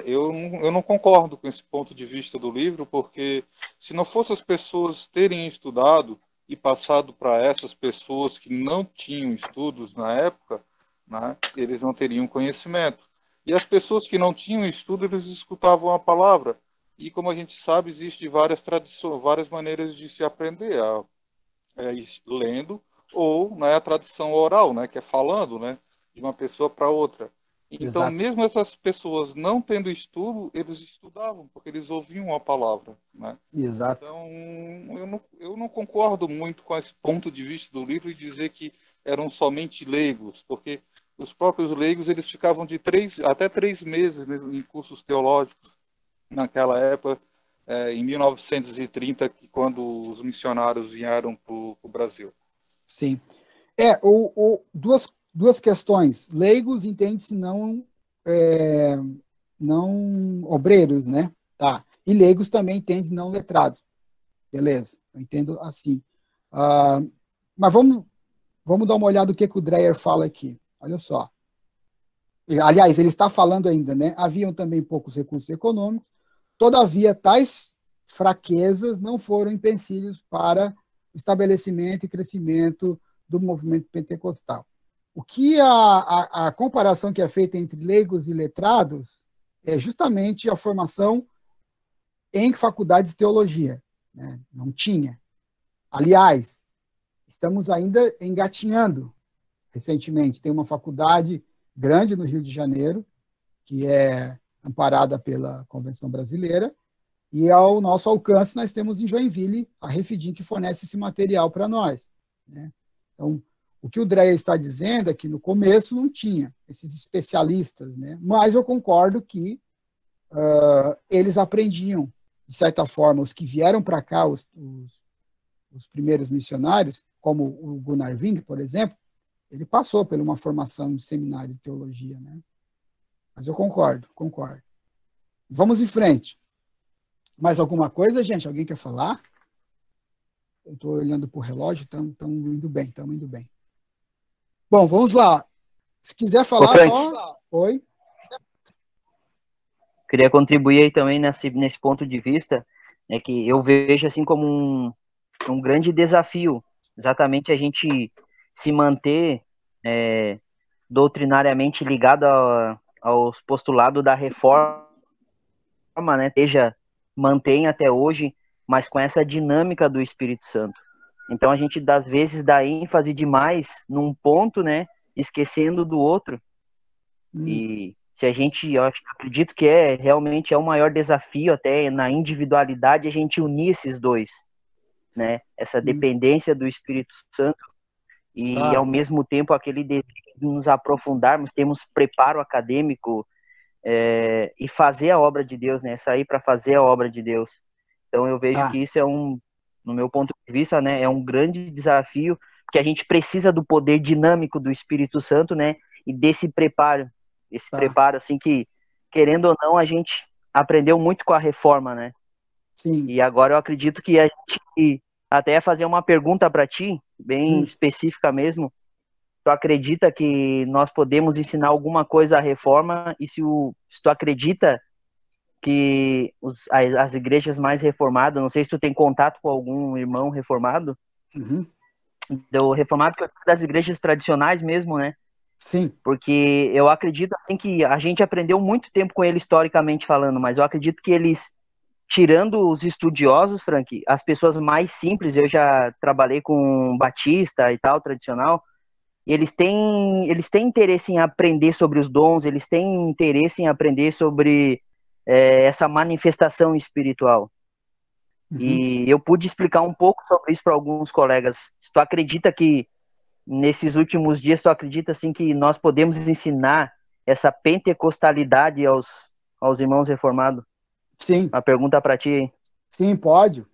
S2: eu não concordo com esse ponto de vista do livro, porque se não fosse as pessoas terem estudado e passado para essas pessoas que não tinham estudos na época, né, eles não teriam conhecimento. E as pessoas que não tinham estudo, eles escutavam a palavra. E como a gente sabe, existem várias tradições, várias maneiras de se aprender, lendo ou, né, a tradição oral, né, que é falando, né, de uma pessoa para outra. Então,
S1: Exato.
S2: Mesmo essas pessoas não tendo estudo, eles estudavam, porque eles ouviam a palavra, né?
S1: Exato.
S2: Então, eu não concordo muito com esse ponto de vista do livro e dizer que eram somente leigos, porque os próprios leigos eles ficavam de até 3 meses em cursos teológicos naquela época, em 1930, quando os missionários vieram para o Brasil.
S1: Sim. Duas questões. Leigos entende-se não obreiros, né? Tá. E leigos também entende não letrados. Beleza, eu entendo assim. Mas vamos dar uma olhada no que o Dreyer fala aqui. Olha só. Aliás, ele está falando ainda, né? Haviam também poucos recursos econômicos, todavia, tais fraquezas não foram empecilhos para o estabelecimento e crescimento do movimento pentecostal. O que a comparação que é feita entre leigos e letrados é justamente a formação em faculdades de teologia. Né? Não tinha. Aliás, estamos ainda engatinhando. Recentemente, tem uma faculdade grande no Rio de Janeiro, que é amparada pela Convenção Brasileira, E ao nosso alcance, nós temos em Joinville a Refidim, que fornece esse material para nós, né? Então, o que o Dreia está dizendo é que no começo não tinha esses especialistas, né? Mas eu concordo que eles aprendiam, de certa forma, os que vieram para cá, os primeiros missionários, como o Gunnar Ving, por exemplo, ele passou por uma formação de seminário de teologia, né? Mas eu concordo. Vamos em frente. Mais alguma coisa, gente? Alguém quer falar? Eu estou olhando para o relógio, estamos indo bem. Bom, vamos lá. Se quiser falar, só... Oi?
S3: Queria contribuir aí também nesse ponto de vista, que eu vejo assim como um grande desafio, exatamente a gente se manter doutrinariamente ligado aos postulados da reforma, né, mantém até hoje, mas com essa dinâmica do Espírito Santo. Então a gente, às vezes, dá ênfase demais num ponto, né, esquecendo do outro. E se a gente, eu acredito que realmente é o maior desafio até na individualidade a gente unir esses dois, né? Essa dependência do Espírito Santo e ao mesmo tempo aquele desejo de nos aprofundarmos, temos preparo acadêmico e fazer a obra de Deus, né? Sair para fazer a obra de Deus. Então eu vejo que isso no meu ponto de vista, né, é um grande desafio, porque a gente precisa do poder dinâmico do Espírito Santo, né? E desse preparo. Esse preparo, assim, que, querendo ou não, a gente aprendeu muito com a reforma, né?
S1: Sim.
S3: E agora eu acredito que a gente até fazer uma pergunta para ti, bem específica mesmo. Tu acredita que nós podemos ensinar alguma coisa à reforma? E se tu acredita que as igrejas mais reformadas, não sei se tu tem contato com algum irmão reformado, do reformado, que é das igrejas tradicionais mesmo, né?
S1: Sim.
S3: Porque eu acredito assim que a gente aprendeu muito tempo com ele historicamente falando, mas eu acredito que eles, tirando os estudiosos, Frank, as pessoas mais simples, eu já trabalhei com batista e tal, tradicional, e eles têm interesse em aprender sobre os dons, eles têm interesse em aprender sobre essa manifestação espiritual. E eu pude explicar um pouco sobre isso para alguns colegas. Se tu acredita que nesses últimos dias, tu acredita assim que nós podemos ensinar essa pentecostalidade aos irmãos reformados?
S1: Sim.
S3: Uma pergunta para ti.
S1: Sim, pode.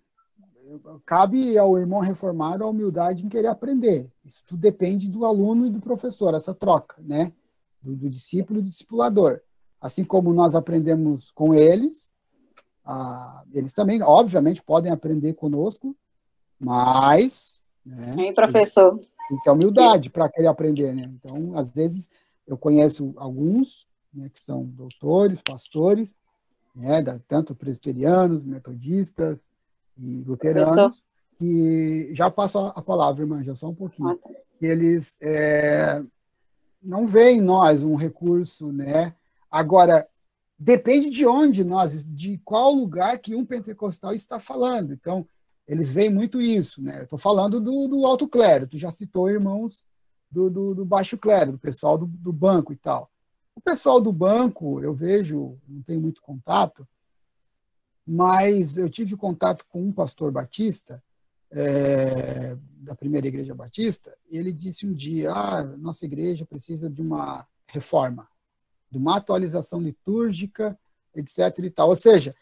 S1: Cabe ao irmão reformado a humildade em querer aprender. Isso tudo depende do aluno e do professor, essa troca, né? Do discípulo e do discipulador. Assim como nós aprendemos com eles, eles também, obviamente, podem aprender conosco, mas... Né,
S4: hein, professor?
S1: Tem que ter humildade para querer aprender, né? Então, às vezes, eu conheço alguns, né, que são doutores, pastores, né, tanto presbiterianos, metodistas e luteranos, professor, que já passo a palavra, irmã, já só um pouquinho. Que eles não veem em nós um recurso, né? Agora, depende de qual lugar que um pentecostal está falando. Então, eles veem muito isso, né? Eu estou falando do alto clero, tu já citou irmãos do baixo clero, do pessoal do banco e tal. O pessoal do banco, eu vejo, não tenho muito contato, mas eu tive contato com um pastor batista, da primeira igreja batista, e ele disse um dia, nossa igreja precisa de uma reforma, de uma atualização litúrgica, etc. e tal. Ou seja,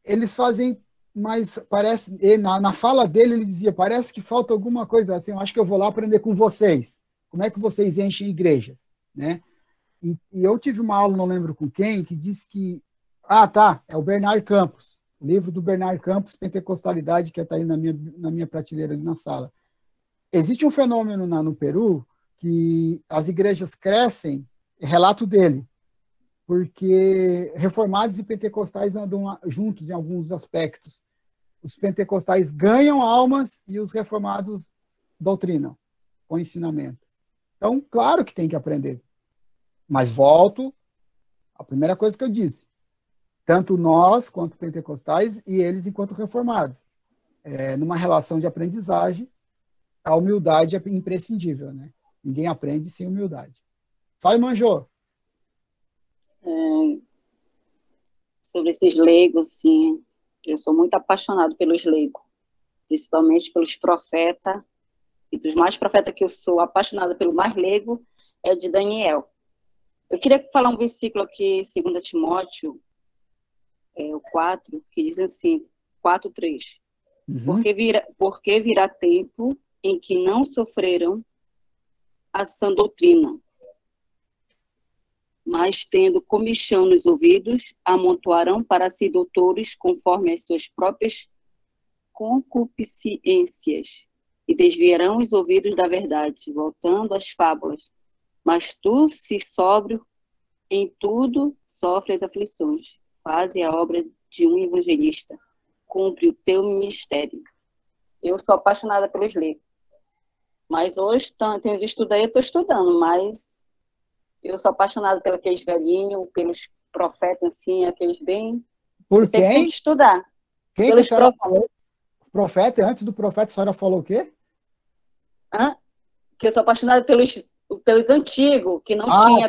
S1: eles fazem, mas parece, na fala dele ele dizia, parece que falta alguma coisa assim, eu acho que eu vou lá aprender com vocês. Como é que vocês enchem igrejas? Né? E eu tive uma aula, não lembro com quem, que disse que, é o Bernard Campos, o livro do Bernard Campos, Pentecostalidade, que está aí na minha prateleira ali na sala. Existe um fenômeno no Peru que as igrejas crescem, relato dele, porque reformados e pentecostais andam juntos em alguns aspectos. Os pentecostais ganham almas e os reformados doutrinam, com ensinamento. Então, claro que tem que aprender. Mas volto à primeira coisa que eu disse. Tanto nós, quanto pentecostais, e eles enquanto reformados. Numa relação de aprendizagem, a humildade é imprescindível, né? Ninguém aprende sem humildade. Fala, Manjô.
S4: sobre esses leigos, sim. Eu sou muito apaixonado pelos leigos, principalmente pelos profetas, e dos mais profetas que eu sou apaixonada pelo mais leigo é o de Daniel. Eu queria falar um versículo aqui, 2 Timóteo, o 4, que diz assim, 4:3. Porque virá tempo em que não sofrerão a sã doutrina, mas tendo comichão nos ouvidos, amontoarão para si doutores conforme as suas próprias concupiscências, e desviarão os ouvidos da verdade, voltando às fábulas. Mas tu, se sóbrio em tudo, sofres aflições. Faze a obra de um evangelista. Cumpre o teu ministério. Eu sou apaixonada pelos leigos. Mas hoje, tem os estudos aí, eu estou estudando, mas eu sou apaixonada pelos aqueles velhinhos, pelos profetas, assim, aqueles bem...
S1: Por
S4: Você tem
S1: quem?
S4: que estudar.
S1: Quem que a senhora falou? Profeta? Antes do profeta, a senhora falou o quê?
S4: Que eu sou apaixonada pelos antigos, que não tinha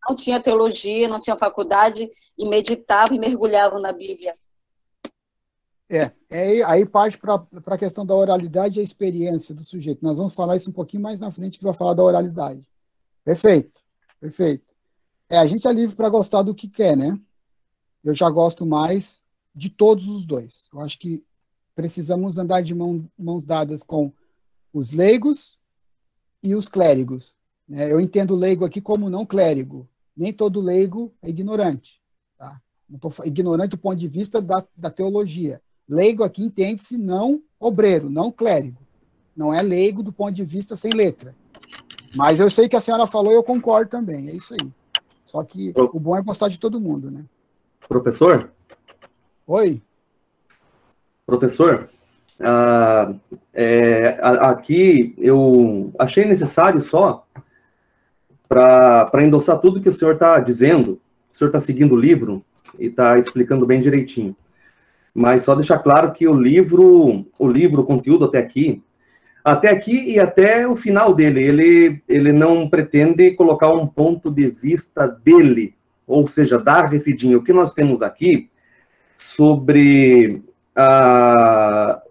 S4: não tinha teologia, não tinha faculdade, e meditavam e mergulhavam na Bíblia.
S1: Aí parte para a questão da oralidade e a experiência do sujeito. Nós vamos falar isso um pouquinho mais na frente, que vai falar da oralidade. Perfeito, perfeito. A gente é livre para gostar do que quer, né? Eu já gosto mais de todos os dois. Eu acho que precisamos andar de mãos dadas com os leigos e os clérigos. Eu entendo leigo aqui como não clérigo. Nem todo leigo é ignorante. Tá? Não estou ignorante do ponto de vista da teologia. Leigo aqui entende-se não obreiro, não clérigo. Não é leigo do ponto de vista sem letra. Mas eu sei que a senhora falou e eu concordo também. É isso aí. Só que o bom é gostar de todo mundo, né?
S5: Professor?
S1: Oi?
S5: Professor, aqui eu achei necessário só para endossar tudo que o senhor está dizendo. O senhor está seguindo o livro e está explicando bem direitinho. Mas só deixar claro que o livro, o conteúdo até aqui e até o final dele, ele não pretende colocar um ponto de vista dele, ou seja, da Refidim. O que nós temos aqui sobre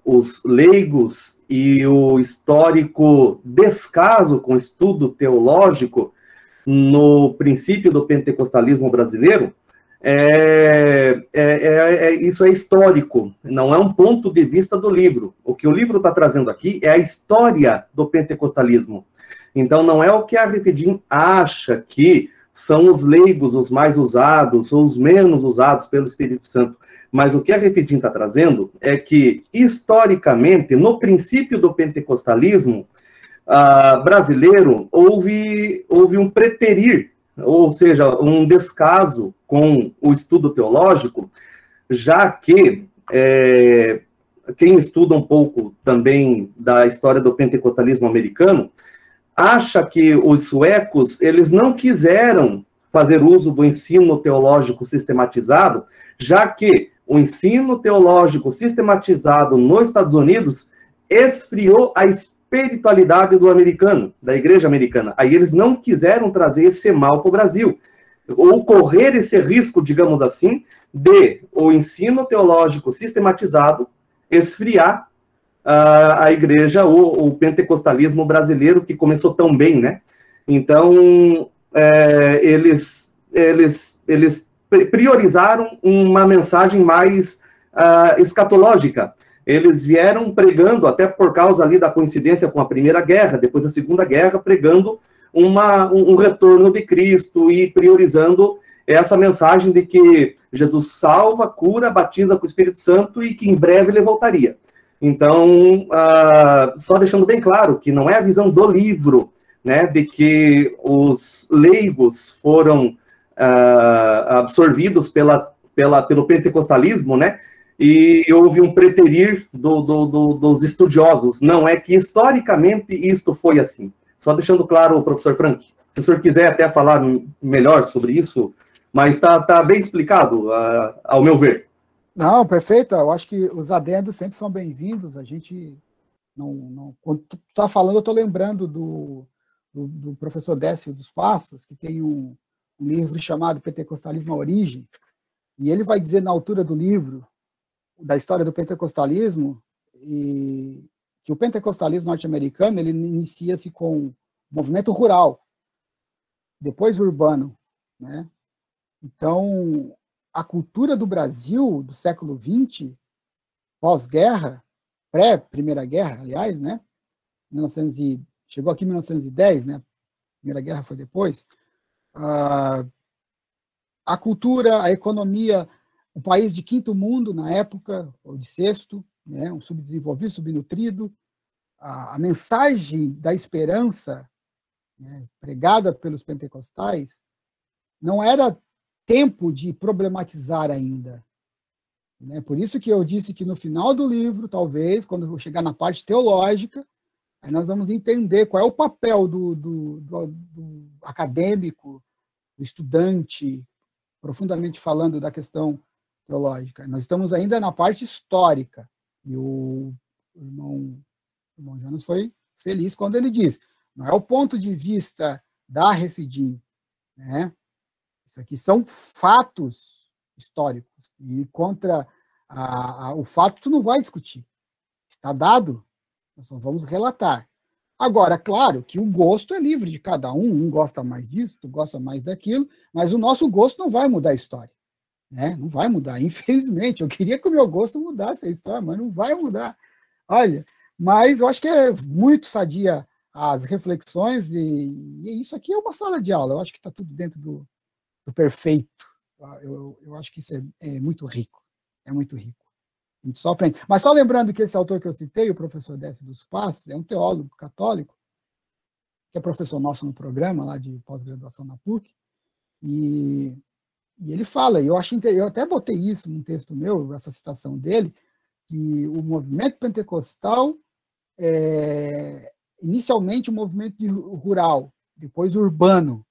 S5: os leigos e o histórico descaso com o estudo teológico no princípio do pentecostalismo brasileiro, isso é histórico, não é um ponto de vista do livro. O que o livro está trazendo aqui é a história do pentecostalismo. Então, não é o que a Refidim acha que são os leigos os mais usados ou os menos usados pelo Espírito Santo. Mas o que a Refidim está trazendo é que, historicamente, no princípio do pentecostalismo brasileiro, houve um preterir, ou seja, um descaso com o estudo teológico, já que quem estuda um pouco também da história do pentecostalismo americano, acha que os suecos, eles não quiseram fazer uso do ensino teológico sistematizado, já que o ensino teológico sistematizado nos Estados Unidos esfriou a espiritualidade do americano, da igreja americana. Aí eles não quiseram trazer esse mal para o Brasil, ou correr esse risco, digamos assim, de o ensino teológico sistematizado esfriar a igreja, o pentecostalismo brasileiro, que começou tão bem, né? Então, eles priorizaram uma mensagem mais escatológica. Eles vieram pregando, até por causa ali da coincidência com a Primeira Guerra, depois da Segunda Guerra, pregando um retorno de Cristo e priorizando essa mensagem de que Jesus salva, cura, batiza com o Espírito Santo e que em breve ele voltaria. Então, só deixando bem claro que não é a visão do livro, né, de que os leigos foram absorvidos pelo pentecostalismo, né, e houve um preterir dos estudiosos. Não, é que historicamente isto foi assim. Só deixando claro, professor Frank, se o senhor quiser até falar melhor sobre isso, mas está bem explicado, ao meu ver.
S1: Não, perfeito. Eu acho que os adendos sempre são bem-vindos. A gente não quando tu está falando, eu estou lembrando do professor Décio dos Passos, que tem um livro chamado Pentecostalismo à Origem, E ele vai dizer na altura do livro, da história do pentecostalismo, e que o pentecostalismo norte-americano ele inicia-se com o movimento rural, depois urbano, né? Então, a cultura do Brasil do século XX, pós-guerra, pré-Primeira Guerra, aliás, né? Chegou aqui em 1910, né? A Primeira Guerra foi depois. A cultura, a economia, um país de quinto mundo na época, ou de sexto, né? Um subdesenvolvido, subnutrido. A mensagem da esperança, né, pregada pelos pentecostais, não era tempo de problematizar ainda. Né? Por isso que eu disse que no final do livro, talvez, quando eu chegar na parte teológica, aí nós vamos entender qual é o papel do acadêmico, do estudante, profundamente falando da questão teológica. Nós estamos ainda na parte histórica. E o irmão Jonas foi feliz quando ele diz, não é o ponto de vista da Refidim, né? Isso aqui são fatos históricos. E contra o fato, tu não vai discutir. Está dado, nós só vamos relatar. Agora, claro que o gosto é livre de cada um. Um gosta mais disso, tu gosta mais daquilo, mas o nosso gosto não vai mudar a história. Né? Não vai mudar, infelizmente. Eu queria que o meu gosto mudasse a história, mas não vai mudar. Olha, mas eu acho que é muito sadia as reflexões, e isso aqui é uma sala de aula. Eu acho que está tudo dentro do perfeito. Eu acho que isso é muito rico. É muito rico. A gente só aprende. Mas só lembrando que esse autor que eu citei, o professor Décio dos Passos, é um teólogo católico, que é professor nosso no programa lá de pós-graduação na PUC, e ele fala, eu até botei isso num texto meu, essa citação dele, que o movimento pentecostal inicialmente um movimento rural, depois urbano,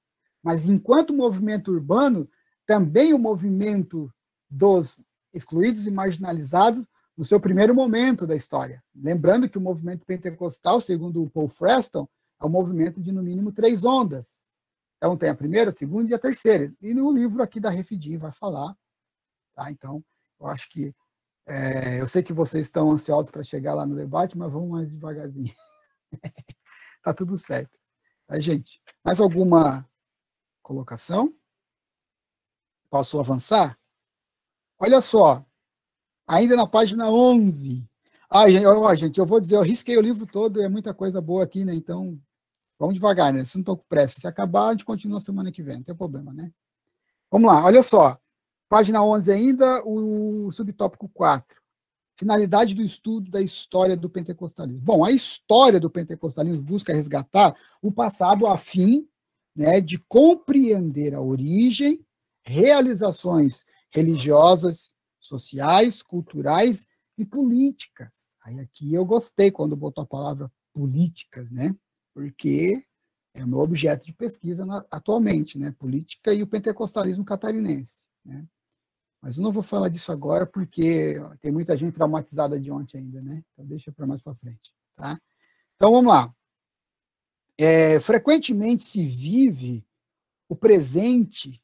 S1: mas enquanto movimento urbano, também o movimento dos excluídos e marginalizados no seu primeiro momento da história. Lembrando que o movimento pentecostal, segundo o Paul Freston, é um movimento de, no mínimo, 3 ondas. Então, tem a primeira, a segunda e a terceira. E no livro aqui da Refidim vai falar. Tá? Então, eu acho que... eu sei que vocês estão ansiosos para chegar lá no debate, mas vamos mais devagarzinho. Tá tudo certo. Tá, gente? Mais alguma colocação? Posso avançar? Olha só, ainda na página 11. Gente, eu vou dizer, eu risquei o livro todo, é muita coisa boa aqui, né? Então, vamos devagar, né? Vocês não estão com pressa. Se acabar, a gente continua semana que vem, não tem problema, né? Vamos lá, olha só. Página 11 ainda, o subtópico 4. Finalidade do estudo da história do pentecostalismo. Bom, a história do pentecostalismo busca resgatar o passado a fim, né, de compreender a origem, realizações religiosas, sociais, culturais e políticas. Aí aqui eu gostei quando botou a palavra políticas, né? Porque é o meu objeto de pesquisa atualmente, né? Política e o pentecostalismo catarinense, né? Mas eu não vou falar disso agora porque tem muita gente traumatizada de ontem ainda, né? Então deixa para mais para frente, tá? Então vamos lá. Frequentemente se vive o presente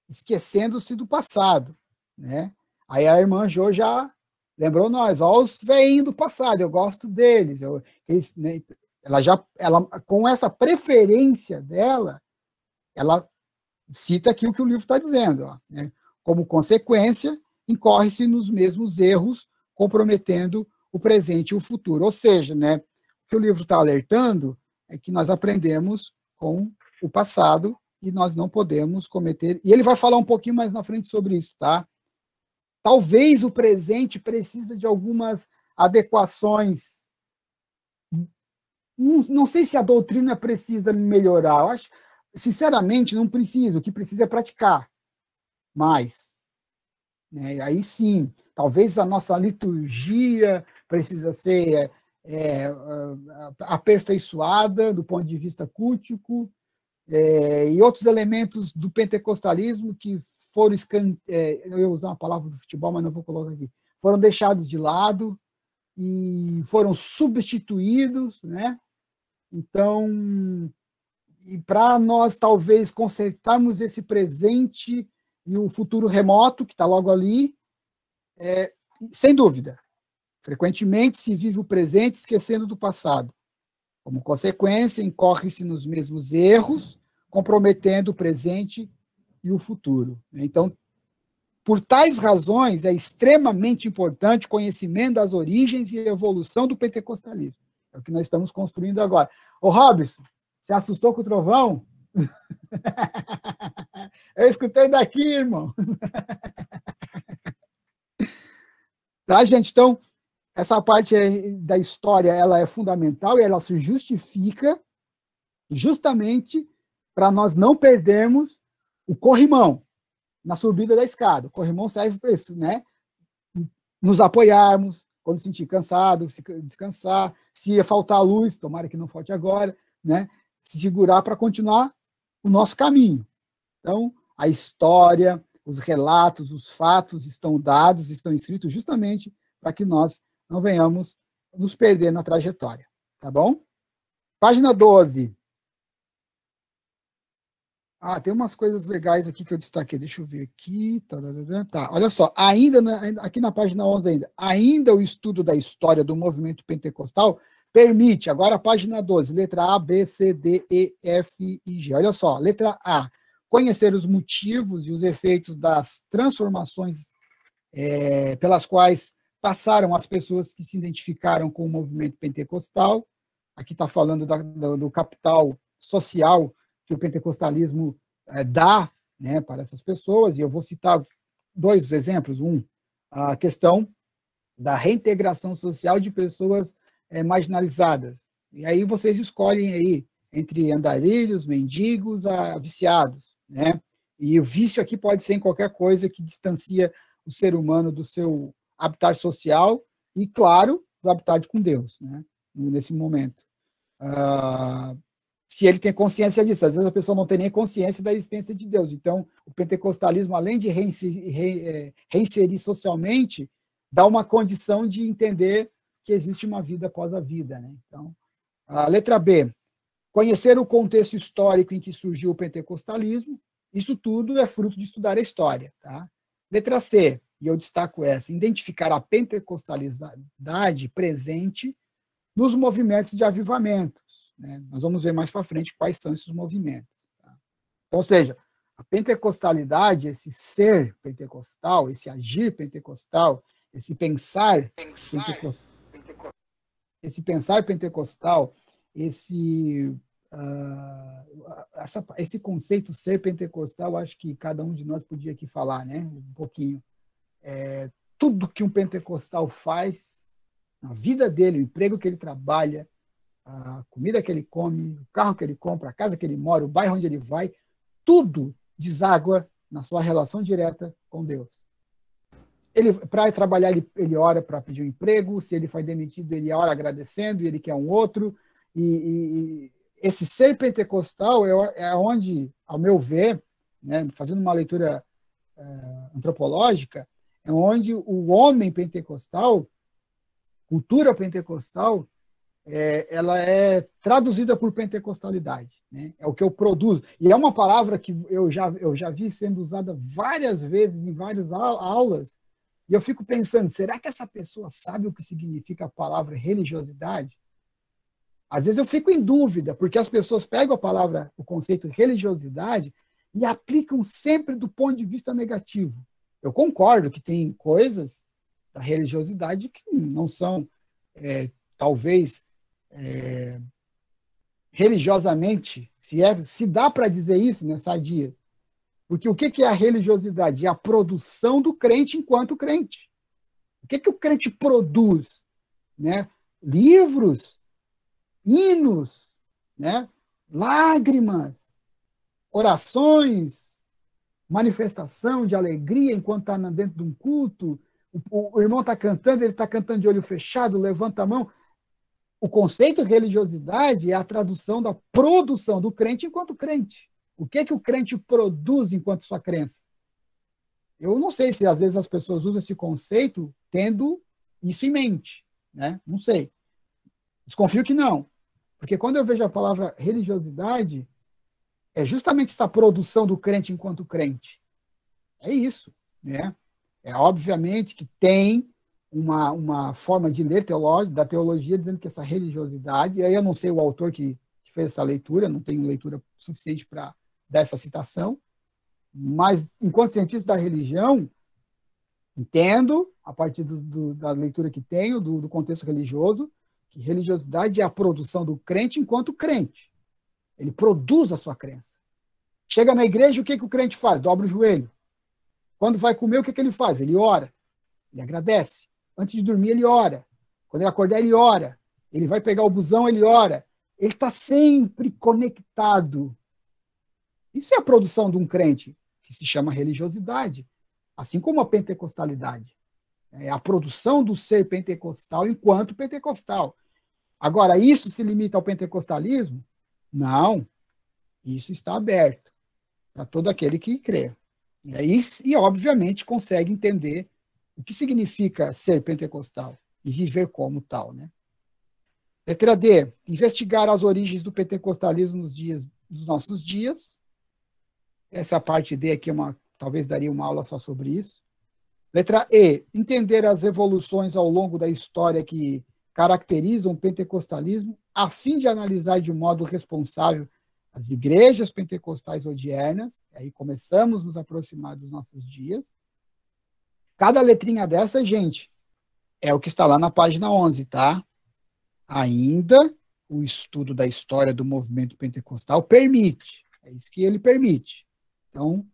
S1: esquecendo-se do passado, né? Aí a irmã Jo já lembrou nós, ó, os veinhos do passado, eu gosto deles. Né, ela, com essa preferência dela, ela cita aqui o que o livro está dizendo, ó, né? Como consequência, incorre-se nos mesmos erros, comprometendo o presente e o futuro. Ou seja, né, o que o livro está alertando é que nós aprendemos com o passado e nós não podemos cometer... E ele vai falar um pouquinho mais na frente sobre isso, tá? Talvez o presente precise de algumas adequações. Não sei se a doutrina precisa melhorar. Eu acho, sinceramente, não precisa. O que precisa é praticar mais. Né? Aí sim, talvez a nossa liturgia precisa ser aperfeiçoada do ponto de vista cultico, e outros elementos do pentecostalismo que foram, eu ia usar uma palavra do futebol, mas não vou colocar aqui, foram deixados de lado e foram substituídos, né? Então, e para nós talvez consertarmos esse presente e o futuro remoto, que está logo ali, sem dúvida. Frequentemente se vive o presente esquecendo do passado. Como consequência, incorre-se nos mesmos erros, comprometendo o presente e o futuro. Então, por tais razões, é extremamente importante o conhecimento das origens e evolução do pentecostalismo. É o que nós estamos construindo agora. Ô, Robson, você assustou com o trovão? Eu escutei daqui, irmão. Tá, gente? Então, essa parte da história, ela é fundamental e ela se justifica justamente para nós não perdermos o corrimão na subida da escada. O corrimão serve para isso, né? Nos apoiarmos, quando sentir cansado, descansar, se faltar luz, tomara que não falte agora, né? Se segurar para continuar o nosso caminho. Então, a história, os relatos, os fatos estão dados, estão escritos justamente para que nós não venhamos nos perder na trajetória, tá bom? Página 12. Tem umas coisas legais aqui que eu destaquei, deixa eu ver aqui. Tá, olha só, aqui na página 11 ainda o estudo da história do movimento pentecostal permite, agora a página 12, letra A, B, C, D, E, F e G. Olha só, letra A, conhecer os motivos e os efeitos das transformações pelas quais passaram as pessoas que se identificaram com o movimento pentecostal. Aqui está falando do capital social que o pentecostalismo dá, né, para essas pessoas, e eu vou citar 2 exemplos. A questão da reintegração social de pessoas marginalizadas. E aí vocês escolhem aí entre andarilhos, mendigos, a viciados, né? E o vício aqui pode ser em qualquer coisa que distancia o ser humano do seu habitat social e, claro, do habitat com Deus, né? Nesse momento. Se ele tem consciência disso, às vezes a pessoa não tem nem consciência da existência de Deus. Então, o pentecostalismo, além de reinserir socialmente, dá uma condição de entender que existe uma vida após a vida, né? Então, a letra B, conhecer o contexto histórico em que surgiu o pentecostalismo. Isso tudo é fruto de estudar a história, tá? Letra C, e eu destaco essa, identificar a pentecostalidade presente nos movimentos de avivamentos, né? Nós vamos ver mais para frente quais são esses movimentos. Tá? Então, ou seja, a pentecostalidade, esse ser pentecostal, esse agir pentecostal, esse pensar pentecostal, esse conceito ser pentecostal, acho que cada um de nós podia aqui falar, né? Um pouquinho. Tudo que um pentecostal faz, na vida dele, o emprego que ele trabalha, a comida que ele come, o carro que ele compra, a casa que ele mora, o bairro onde ele vai, tudo deságua na sua relação direta com Deus. Para trabalhar, ele ora para pedir um emprego, se ele foi demitido, ele ora agradecendo, e ele quer um outro. E esse ser pentecostal é onde, ao meu ver, né, fazendo uma leitura antropológica, é onde o homem pentecostal, cultura pentecostal, ela é traduzida por pentecostalidade, né? É o que eu produzo. E é uma palavra que eu já vi sendo usada várias vezes em várias aulas, e eu fico pensando, será que essa pessoa sabe o que significa a palavra religiosidade? Às vezes eu fico em dúvida, porque as pessoas pegam a palavra, o conceito de religiosidade, e aplicam sempre do ponto de vista negativo. Eu concordo que tem coisas da religiosidade que não são, talvez, religiosamente, se dá para dizer isso, né, sadias. Porque o que é a religiosidade? É a produção do crente enquanto crente. O que o crente produz? Né? Livros, hinos, né? Lágrimas, orações, manifestação de alegria enquanto está dentro de um culto. O irmão está cantando, ele está cantando de olho fechado, levanta a mão. O conceito de religiosidade é a tradução da produção do crente enquanto crente. O que o crente produz enquanto sua crença? Eu não sei se às vezes as pessoas usam esse conceito tendo isso em mente, né? Não sei. Desconfio que não. Porque quando eu vejo a palavra religiosidade, é justamente essa produção do crente enquanto crente. É isso, né? É obviamente que tem uma forma de ler da teologia dizendo que essa religiosidade, e aí eu não sei o autor que fez essa leitura, não tenho leitura suficiente para dar essa citação, mas enquanto cientista da religião, entendo, a partir da leitura que tenho, do contexto religioso, que religiosidade é a produção do crente enquanto crente. Ele produz a sua crença. Chega na igreja, o que o crente faz? Dobra o joelho. Quando vai comer, o que ele faz? Ele ora. Ele agradece. Antes de dormir, ele ora. Quando ele acordar, ele ora. Ele vai pegar o busão, ele ora. Ele está sempre conectado. Isso é a produção de um crente, que se chama religiosidade. Assim como a pentecostalidade. É a produção do ser pentecostal enquanto pentecostal. Agora, isso se limita ao pentecostalismo? Não. Isso está aberto para todo aquele que crê. E, obviamente, consegue entender o que significa ser pentecostal e viver como tal, né? Letra D, investigar as origens do pentecostalismo nos nossos dias. Essa parte D aqui talvez daria uma aula só sobre isso. Letra E, entender as evoluções ao longo da história que caracterizam o pentecostalismo, a fim de analisar de modo responsável as igrejas pentecostais odiernas. Aí começamos a nos aproximar dos nossos dias. Cada letrinha dessa, gente, é o que está lá na página 11, tá? Ainda o estudo da história do movimento pentecostal permite. É isso que ele permite. Então,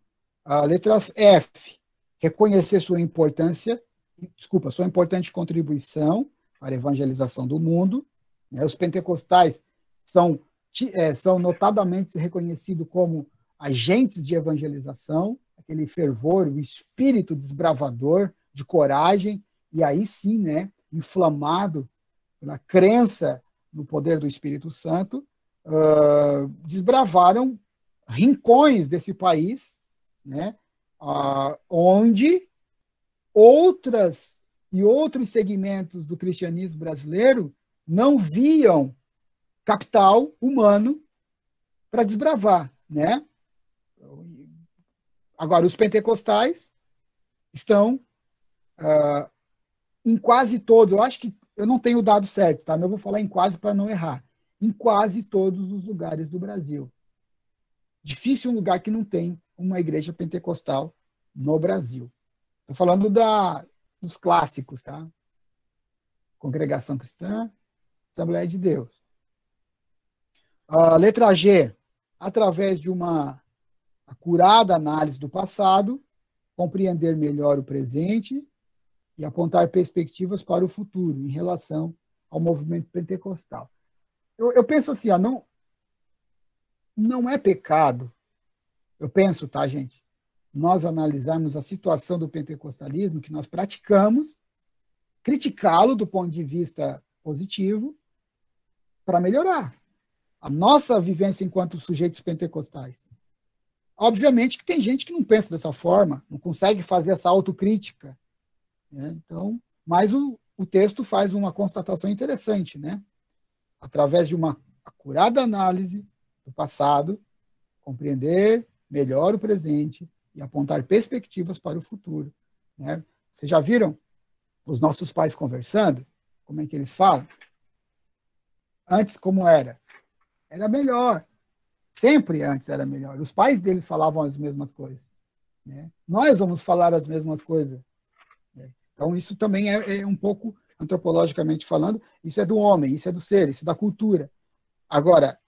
S1: a letra F, reconhecer sua importante contribuição para a evangelização do mundo. Os pentecostais são notadamente reconhecidos como agentes de evangelização, aquele fervor, o espírito desbravador, de coragem, e aí sim, né, inflamado pela crença no poder do Espírito Santo, desbravaram rincões desse país, né, onde outros segmentos do cristianismo brasileiro não viam capital humano para desbravar, né? Agora, os pentecostais estão em quase todo, eu acho que eu não tenho o dado certo, tá? Mas eu vou falar em quase para não errar. Em quase todos os lugares do Brasil. Difícil um lugar que não tem uma igreja pentecostal no Brasil. Estou falando dos clássicos, tá? Congregação Cristã, Assembleia de Deus. A letra G, através de uma acurada análise do passado, compreender melhor o presente e apontar perspectivas para o futuro em relação ao movimento pentecostal. Eu penso assim, não é pecado, eu penso, tá, gente, nós analisarmos a situação do pentecostalismo que nós praticamos, criticá-lo do ponto de vista positivo, para melhorar a nossa vivência enquanto sujeitos pentecostais. Obviamente que tem gente que não pensa dessa forma, não consegue fazer essa autocrítica, né? Então, mas o texto faz uma constatação interessante, né? Através de uma acurada análise do passado, compreender melhor o presente e apontar perspectivas para o futuro, né? Vocês já viram os nossos pais conversando? Como é que eles falam? Antes, como era? Era melhor. Sempre antes era melhor. Os pais deles falavam as mesmas coisas, né? Nós vamos falar as mesmas coisas, né? Então, isso também é um pouco, antropologicamente falando, isso é do homem, isso é do ser, isso é da cultura. Agora,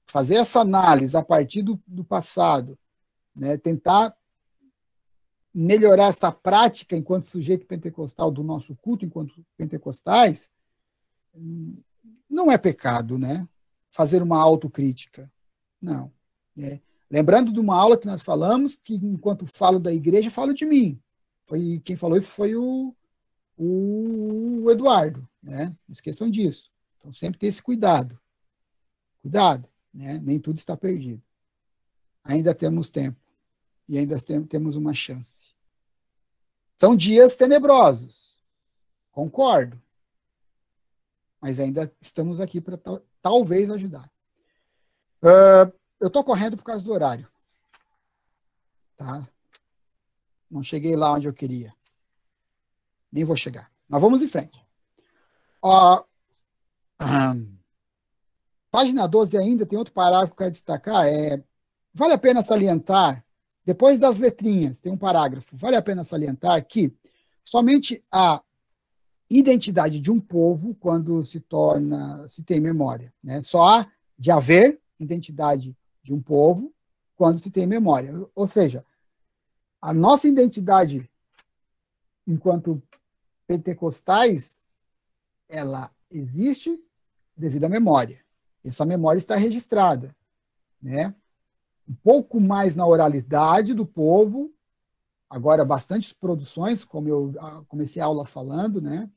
S1: fazer essa análise a partir do passado, né, tentar melhorar essa prática enquanto sujeito pentecostal do nosso culto, enquanto pentecostais, não é pecado, né? Fazer uma autocrítica. Não. Né? Lembrando de uma aula que nós falamos, que enquanto falo da igreja, falo de mim. Quem falou isso foi o Eduardo, né? Não esqueçam disso. Então, sempre ter esse cuidado. Cuidado, né? Nem tudo está perdido. Ainda temos tempo. E ainda temos uma chance. São dias tenebrosos. Concordo. Mas ainda estamos aqui para talvez ajudar. Eu estou correndo por causa do horário. Tá? Não cheguei lá onde eu queria. Nem vou chegar. Mas vamos em frente. Ó, página 12 ainda, tem outro parágrafo que eu quero destacar. Vale a pena salientar, depois das letrinhas, tem um parágrafo, vale a pena salientar que somente a identidade de um povo quando se tem memória, né? Só há de haver identidade de um povo quando se tem memória. Ou seja, a nossa identidade enquanto pentecostais, ela existe devido à memória. Essa memória está registrada, né? Um pouco mais na oralidade do povo, agora bastantes produções, como eu comecei a aula falando, né?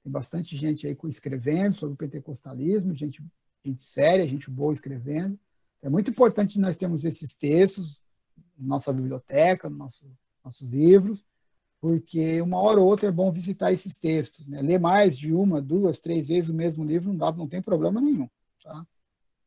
S1: Tem bastante gente aí escrevendo sobre o pentecostalismo, gente séria, gente boa escrevendo. É muito importante nós termos esses textos na nossa biblioteca, nos nossos livros, porque uma hora ou outra é bom visitar esses textos, né? Ler mais de uma, duas, três vezes o mesmo livro não tem problema nenhum, tá?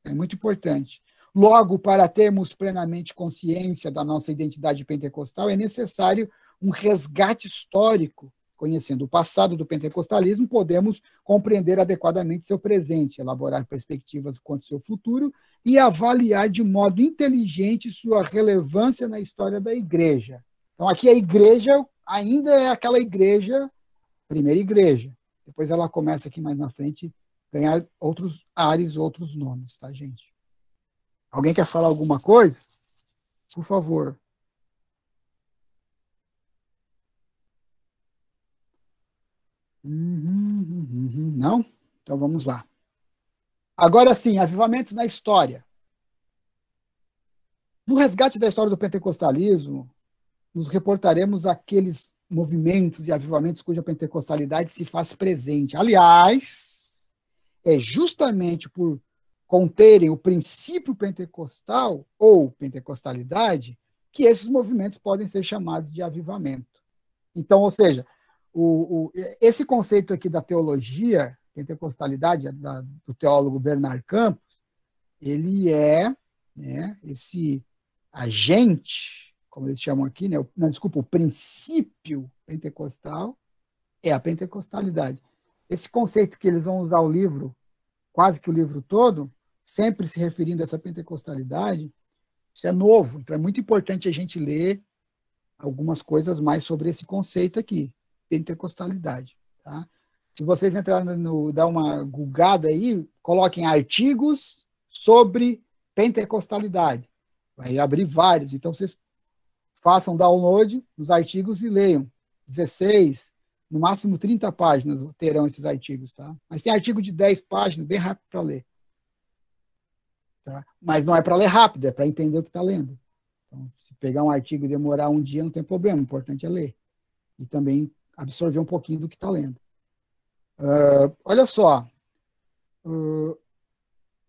S1: É muito importante. Logo, para termos plenamente consciência da nossa identidade pentecostal, é necessário um resgate histórico. Conhecendo o passado do pentecostalismo, podemos compreender adequadamente seu presente, elaborar perspectivas quanto ao seu futuro e avaliar de modo inteligente sua relevância na história da igreja. Então, aqui a igreja ainda é aquela igreja, primeira igreja. Depois ela começa aqui mais na frente a ganhar outros ares, outros nomes, tá, gente? Alguém quer falar alguma coisa? Por favor. Não? Então vamos lá. Agora sim, avivamentos na história. No resgate da história do pentecostalismo, nos reportaremos aqueles movimentos e avivamentos cuja pentecostalidade se faz presente. Aliás, é justamente por conterem o princípio pentecostal ou pentecostalidade que esses movimentos podem ser chamados de avivamento. Então, ou seja, esse conceito aqui da teologia, pentecostalidade, do teólogo Bernard Campos, ele é, né, esse agente, como eles chamam aqui, né, o princípio pentecostal é a pentecostalidade. Esse conceito que eles vão usar o livro, quase que o livro todo, sempre se referindo a essa pentecostalidade, isso é novo, então é muito importante a gente ler algumas coisas mais sobre esse conceito aqui, pentecostalidade, tá? Se vocês entrarem dar uma googada aí, coloquem artigos sobre pentecostalidade. Vai abrir vários, então vocês façam download dos artigos e leiam. 16, no máximo 30 páginas terão esses artigos, tá? Mas tem artigo de 10 páginas, bem rápido para ler. Tá? Mas não é para ler rápido, é para entender o que está lendo. Então, se pegar um artigo e demorar um dia, não tem problema, o importante é ler. E também absorver um pouquinho do que está lendo. Olha só,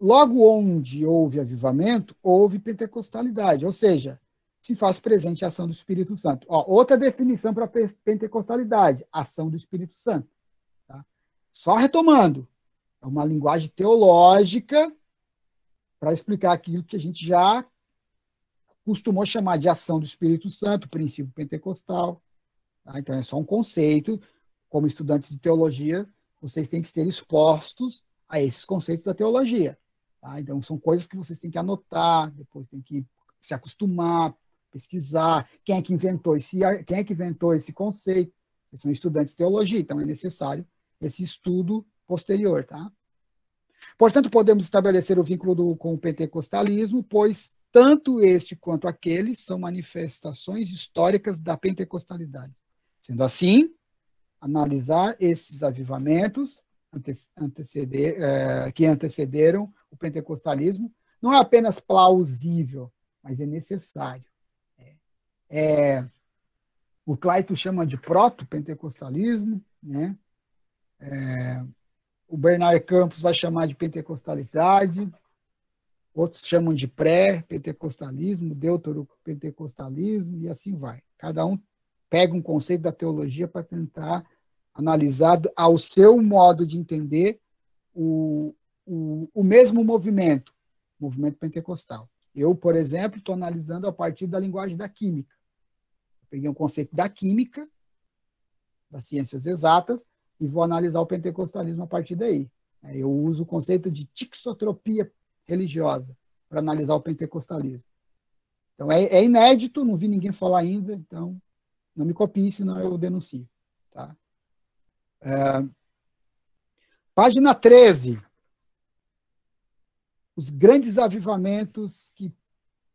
S1: logo onde houve avivamento, houve pentecostalidade, ou seja, se faz presente a ação do Espírito Santo. Outra definição para pentecostalidade, ação do Espírito Santo. Tá? Só retomando, é uma linguagem teológica para explicar aquilo que a gente já costumou chamar de ação do Espírito Santo, princípio pentecostal. Tá? Então, é só um conceito. Como estudantes de teologia, vocês têm que ser expostos a esses conceitos da teologia. Tá? Então, são coisas que vocês têm que anotar, depois têm que se acostumar, pesquisar, quem é que inventou esse conceito. Vocês são estudantes de teologia, então é necessário esse estudo posterior. Tá? Portanto, podemos estabelecer o vínculo com o pentecostalismo, pois tanto este quanto aquele são manifestações históricas da pentecostalidade. Sendo assim, analisar esses avivamentos que antecederam o pentecostalismo não é apenas plausível, mas é necessário. O Clayton chama de proto-pentecostalismo, né? O Bernard Campos vai chamar de pentecostalidade, outros chamam de pré-pentecostalismo, deutero-pentecostalismo, e assim vai. Cada um pega um conceito da teologia para tentar analisar ao seu modo de entender o mesmo movimento pentecostal. Eu, por exemplo, estou analisando a partir da linguagem da química. Peguei um conceito da química, das ciências exatas, e vou analisar o pentecostalismo a partir daí. Eu uso o conceito de tixotropia religiosa para analisar o pentecostalismo. Então, é inédito, não vi ninguém falar ainda, então não me copie, senão eu denuncio. Tá? Página 13. Os grandes avivamentos que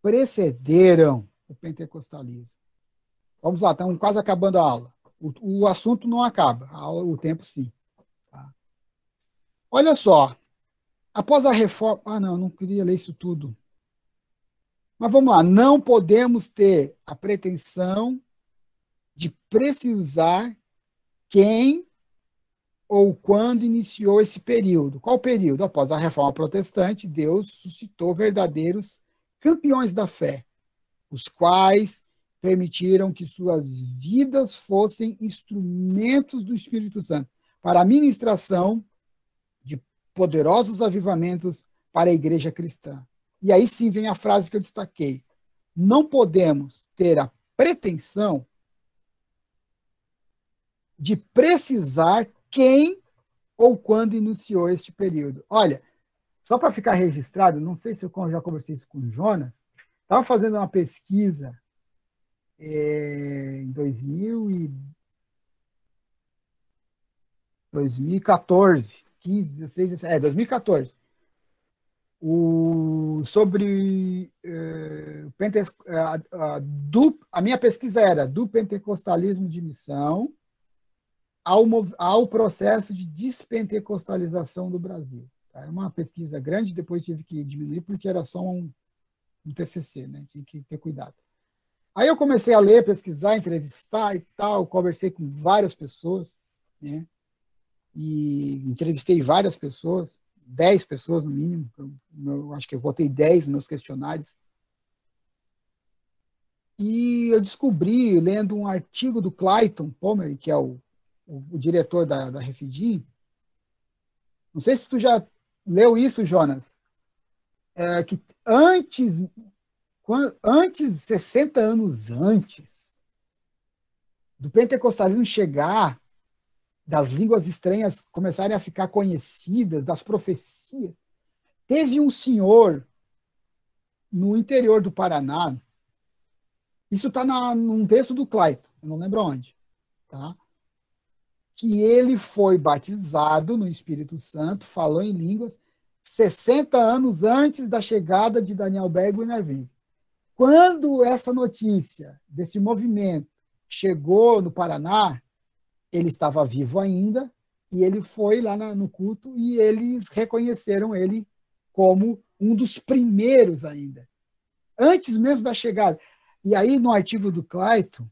S1: precederam o pentecostalismo. Vamos lá, estamos quase acabando a aula. O assunto não acaba, a aula, o tempo sim. Tá? Olha só, após a reforma... Ah, não queria ler isso tudo. Mas vamos lá, não podemos ter a pretensão de precisar quem ou quando iniciou esse período. Qual período? Após a reforma protestante, Deus suscitou verdadeiros campeões da fé, os quais permitiram que suas vidas fossem instrumentos do Espírito Santo para a ministração de poderosos avivamentos para a igreja cristã. E aí sim vem a frase que eu destaquei. Não podemos ter a pretensão de precisar quem ou quando iniciou este período. Olha, só para ficar registrado, não sei se eu já conversei isso com o Jonas, estava fazendo uma pesquisa em 2014, 15, 16, 17, 2014, sobre a minha pesquisa era do pentecostalismo de missão ao processo de despentecostalização do Brasil. Era uma pesquisa grande, depois tive que diminuir porque era só um TCC, né? Tinha que ter cuidado. Aí eu comecei a ler, pesquisar, entrevistar e tal, conversei com várias pessoas, né? E entrevistei várias pessoas, 10 pessoas no mínimo, eu acho que eu botei 10 nos meus questionários. E eu descobri, lendo um artigo do Clayton Pomeroy, que é o diretor da Refidim, não sei se tu já leu isso, Jonas, que antes, 60 anos antes do pentecostalismo chegar, das línguas estranhas começarem a ficar conhecidas, das profecias, teve um senhor no interior do Paraná, isso está num texto do Clayton, eu não lembro onde, tá? Que ele foi batizado no Espírito Santo, falou em línguas, 60 anos antes da chegada de Daniel Bergo e Nervin. Quando essa notícia desse movimento chegou no Paraná, ele estava vivo ainda, e ele foi lá no culto, e eles reconheceram ele como um dos primeiros ainda, antes mesmo da chegada. E aí, no artigo do Clayton,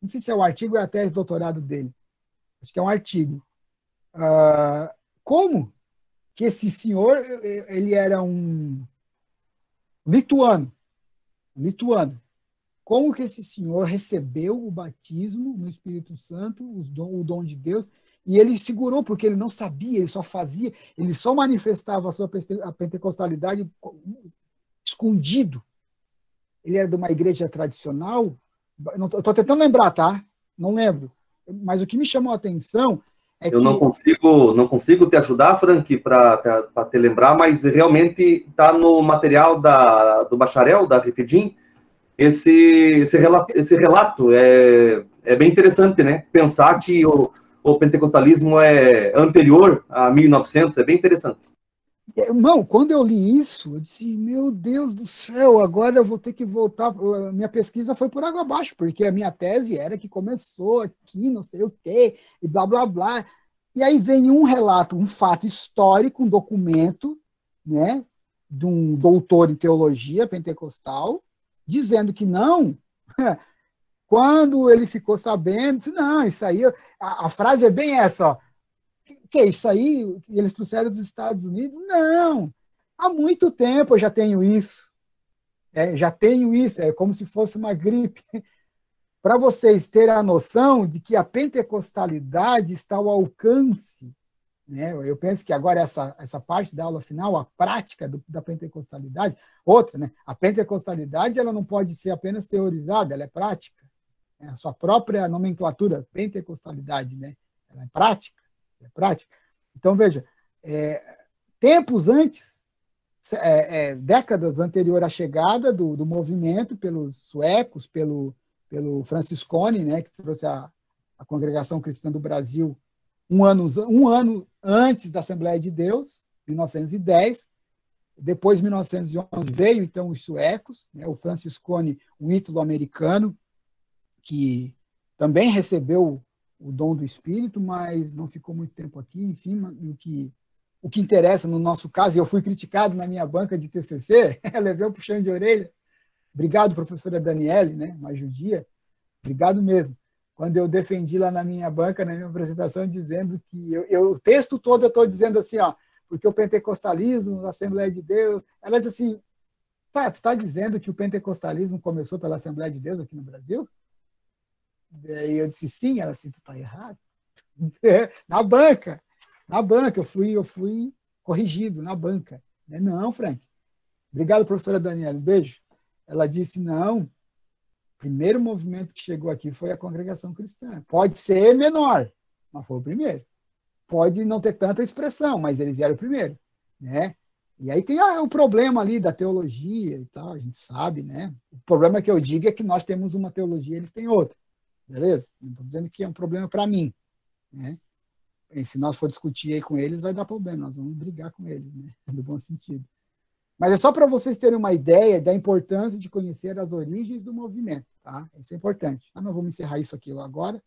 S1: não sei se é o artigo ou é a tese de doutorado dele, acho que é um artigo. Como que esse senhor, ele era um lituano. Como que esse senhor recebeu o batismo no Espírito Santo, o dom de Deus, e ele segurou, porque ele não sabia, ele só fazia, ele só manifestava a pentecostalidade escondido. Ele era de uma igreja tradicional, estou tentando lembrar, tá? Não lembro. Mas o que me chamou a atenção é que... Eu
S5: não consigo te ajudar, Frank, para te lembrar, mas realmente está no material do bacharel, da Refidim, esse relato é bem interessante, né? Pensar que o pentecostalismo é anterior a 1900, é bem interessante.
S1: Irmão, quando eu li isso, eu disse, meu Deus do céu, agora eu vou ter que voltar. Minha pesquisa foi por água abaixo, porque a minha tese era que começou aqui, não sei o quê, e blá, blá, blá. E aí vem um relato, um fato histórico, um documento, né, de um doutor em teologia pentecostal, dizendo que não. Quando ele ficou sabendo, disse, não, isso aí... A frase é bem essa, ó. Que isso aí, eles trouxeram dos Estados Unidos? Não, há muito tempo eu já tenho isso. É como se fosse uma gripe. Para vocês terem a noção de que a pentecostalidade está ao alcance, né? Eu penso que agora essa parte da aula final, a prática da pentecostalidade, outra, né? A pentecostalidade ela não pode ser apenas teorizada, ela é prática. né? A sua própria nomenclatura, pentecostalidade, né? Ela é prática, é prática. Então, veja, tempos antes, décadas anterior à chegada do movimento pelos suecos, pelo Franciscone, né, que trouxe a Congregação Cristã do Brasil um ano antes da Assembleia de Deus, 1910. Depois, 1911, veio, então, os suecos, né, o Franciscone, um ítalo-americano, que também recebeu o dom do Espírito, mas não ficou muito tempo aqui. Enfim, o que interessa no nosso caso, e eu fui criticado na minha banca de TCC, levei um puxão de orelha. Obrigado, professora Daniele, né, uma judia, obrigado mesmo. Quando eu defendi lá na minha banca, na minha apresentação, dizendo que o texto todo eu estou dizendo assim, ó, porque o pentecostalismo, a Assembleia de Deus, ela diz assim, tu está dizendo que o pentecostalismo começou pela Assembleia de Deus aqui no Brasil? Daí eu disse, sim. Ela assim, tu está errado. Na banca, eu fui corrigido na banca. Não, Frank. Obrigado, professora Daniela, um beijo. Ela disse, não, o primeiro movimento que chegou aqui foi a Congregação Cristã. Pode ser menor, mas foi o primeiro. Pode não ter tanta expressão, mas eles eram o primeiro, né? E aí tem o problema ali da teologia e tal, a gente sabe, né? O problema que eu digo é que nós temos uma teologia, eles têm outra, beleza? Não estou dizendo que é um problema para mim, né? E se nós for discutir aí com eles, vai dar problema, nós vamos brigar com eles, né? No bom sentido. Mas é só para vocês terem uma ideia da importância de conhecer as origens do movimento, tá? Isso é importante. Nós vamos encerrar isso aqui agora,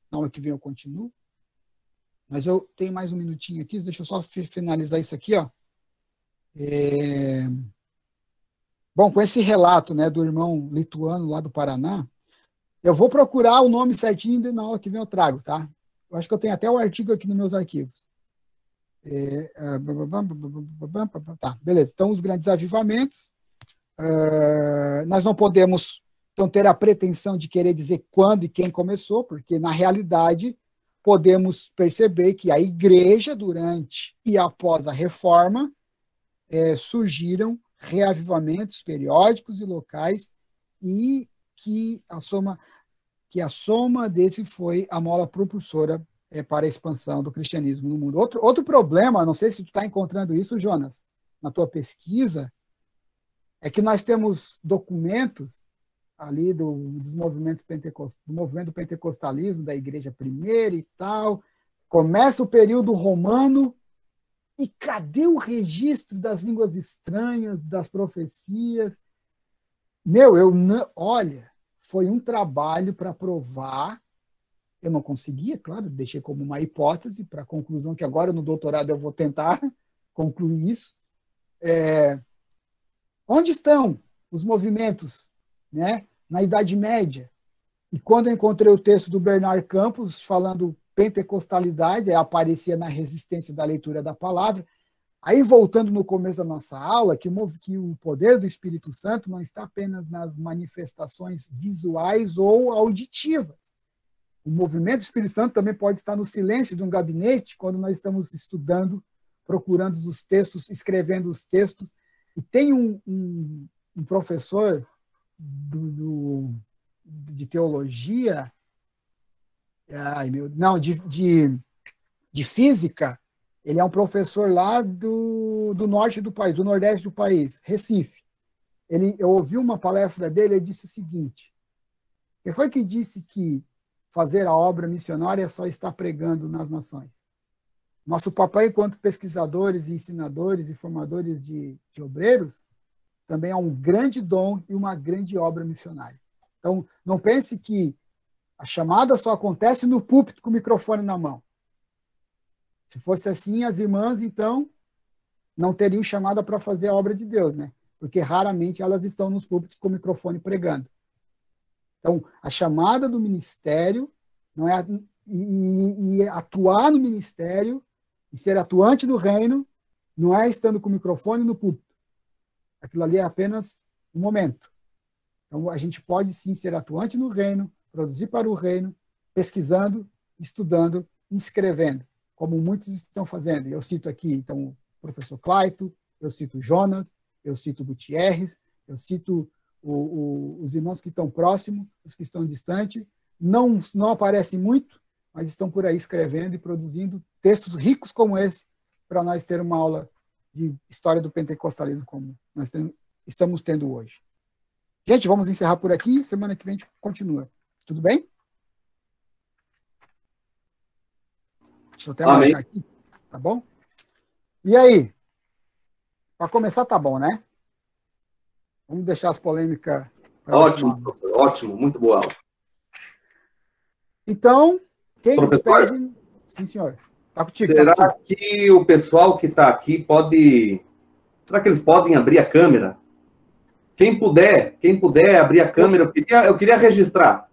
S1: na aula que vem eu continuo. Mas eu tenho mais um minutinho aqui, deixa eu só finalizar isso aqui, ó. Bom, com esse relato, né, do irmão lituano lá do Paraná, eu vou procurar o nome certinho e na aula que vem eu trago, tá? Eu acho que eu tenho até o artigo aqui nos meus arquivos. Tá, beleza. Então, os grandes avivamentos, nós não podemos então, ter a pretensão de querer dizer quando e quem começou, porque, na realidade, podemos perceber que a igreja, durante e após a reforma, surgiram reavivamentos periódicos e locais e que a soma desse foi a mola propulsora para a expansão do cristianismo no mundo. Outro problema, não sei se tu está encontrando isso, Jonas, na tua pesquisa, é que nós temos documentos ali do movimento do pentecostalismo, da igreja primeira e tal, começa o período romano, e cadê o registro das línguas estranhas, das profecias? Olha, foi um trabalho para provar, eu não conseguia, claro, deixei como uma hipótese, para a conclusão que agora no doutorado eu vou tentar concluir isso. Onde estão os movimentos, né, na Idade Média? E quando eu encontrei o texto do Bernard Campos falando pentecostalidade, aparecia na resistência da leitura da palavra. Aí, voltando no começo da nossa aula, que o poder do Espírito Santo não está apenas nas manifestações visuais ou auditivas. O movimento do Espírito Santo também pode estar no silêncio de um gabinete, quando nós estamos estudando, procurando os textos, escrevendo os textos. E tem um professor de teologia, de física, ele é um professor lá do norte do país, do nordeste do país, Recife. Eu ouvi uma palestra dele, ele disse o seguinte: quem foi que disse que fazer a obra missionária é só estar pregando nas nações? Nosso papel enquanto pesquisadores, ensinadores e formadores de obreiros também é um grande dom e uma grande obra missionária. Então, não pense que a chamada só acontece no púlpito com o microfone na mão. Se fosse assim, as irmãs, então, não teriam chamada para fazer a obra de Deus, né? Porque raramente elas estão nos púlpitos com o microfone pregando. Então, a chamada do ministério não é e atuar no ministério e ser atuante do reino não é estando com o microfone no púlpito. Aquilo ali é apenas um momento. Então, a gente pode sim ser atuante no reino, produzir para o reino, pesquisando, estudando e escrevendo, como muitos estão fazendo. Eu cito aqui, então, o professor Claito, eu cito Jonas, eu cito Gutierrez, eu cito os irmãos que estão próximos, os que estão distantes, não aparecem muito, mas estão por aí escrevendo e produzindo textos ricos como esse, para nós ter uma aula de história do pentecostalismo como nós estamos tendo hoje. Gente, vamos encerrar por aqui, semana que vem a gente continua. Tudo bem? Deixa eu até marcar aqui, tá bom? E aí? Para começar, tá bom, né? Vamos deixar as polêmicas...
S5: Ótimo, professor, ótimo, muito boa aula.
S1: Então, quem
S5: professor,
S1: despede... Sim, senhor. Tá contigo,
S5: será
S1: tá contigo.
S5: que o pessoal que está aqui pode... Será que eles podem abrir a câmera? Quem puder abrir a câmera, eu queria registrar.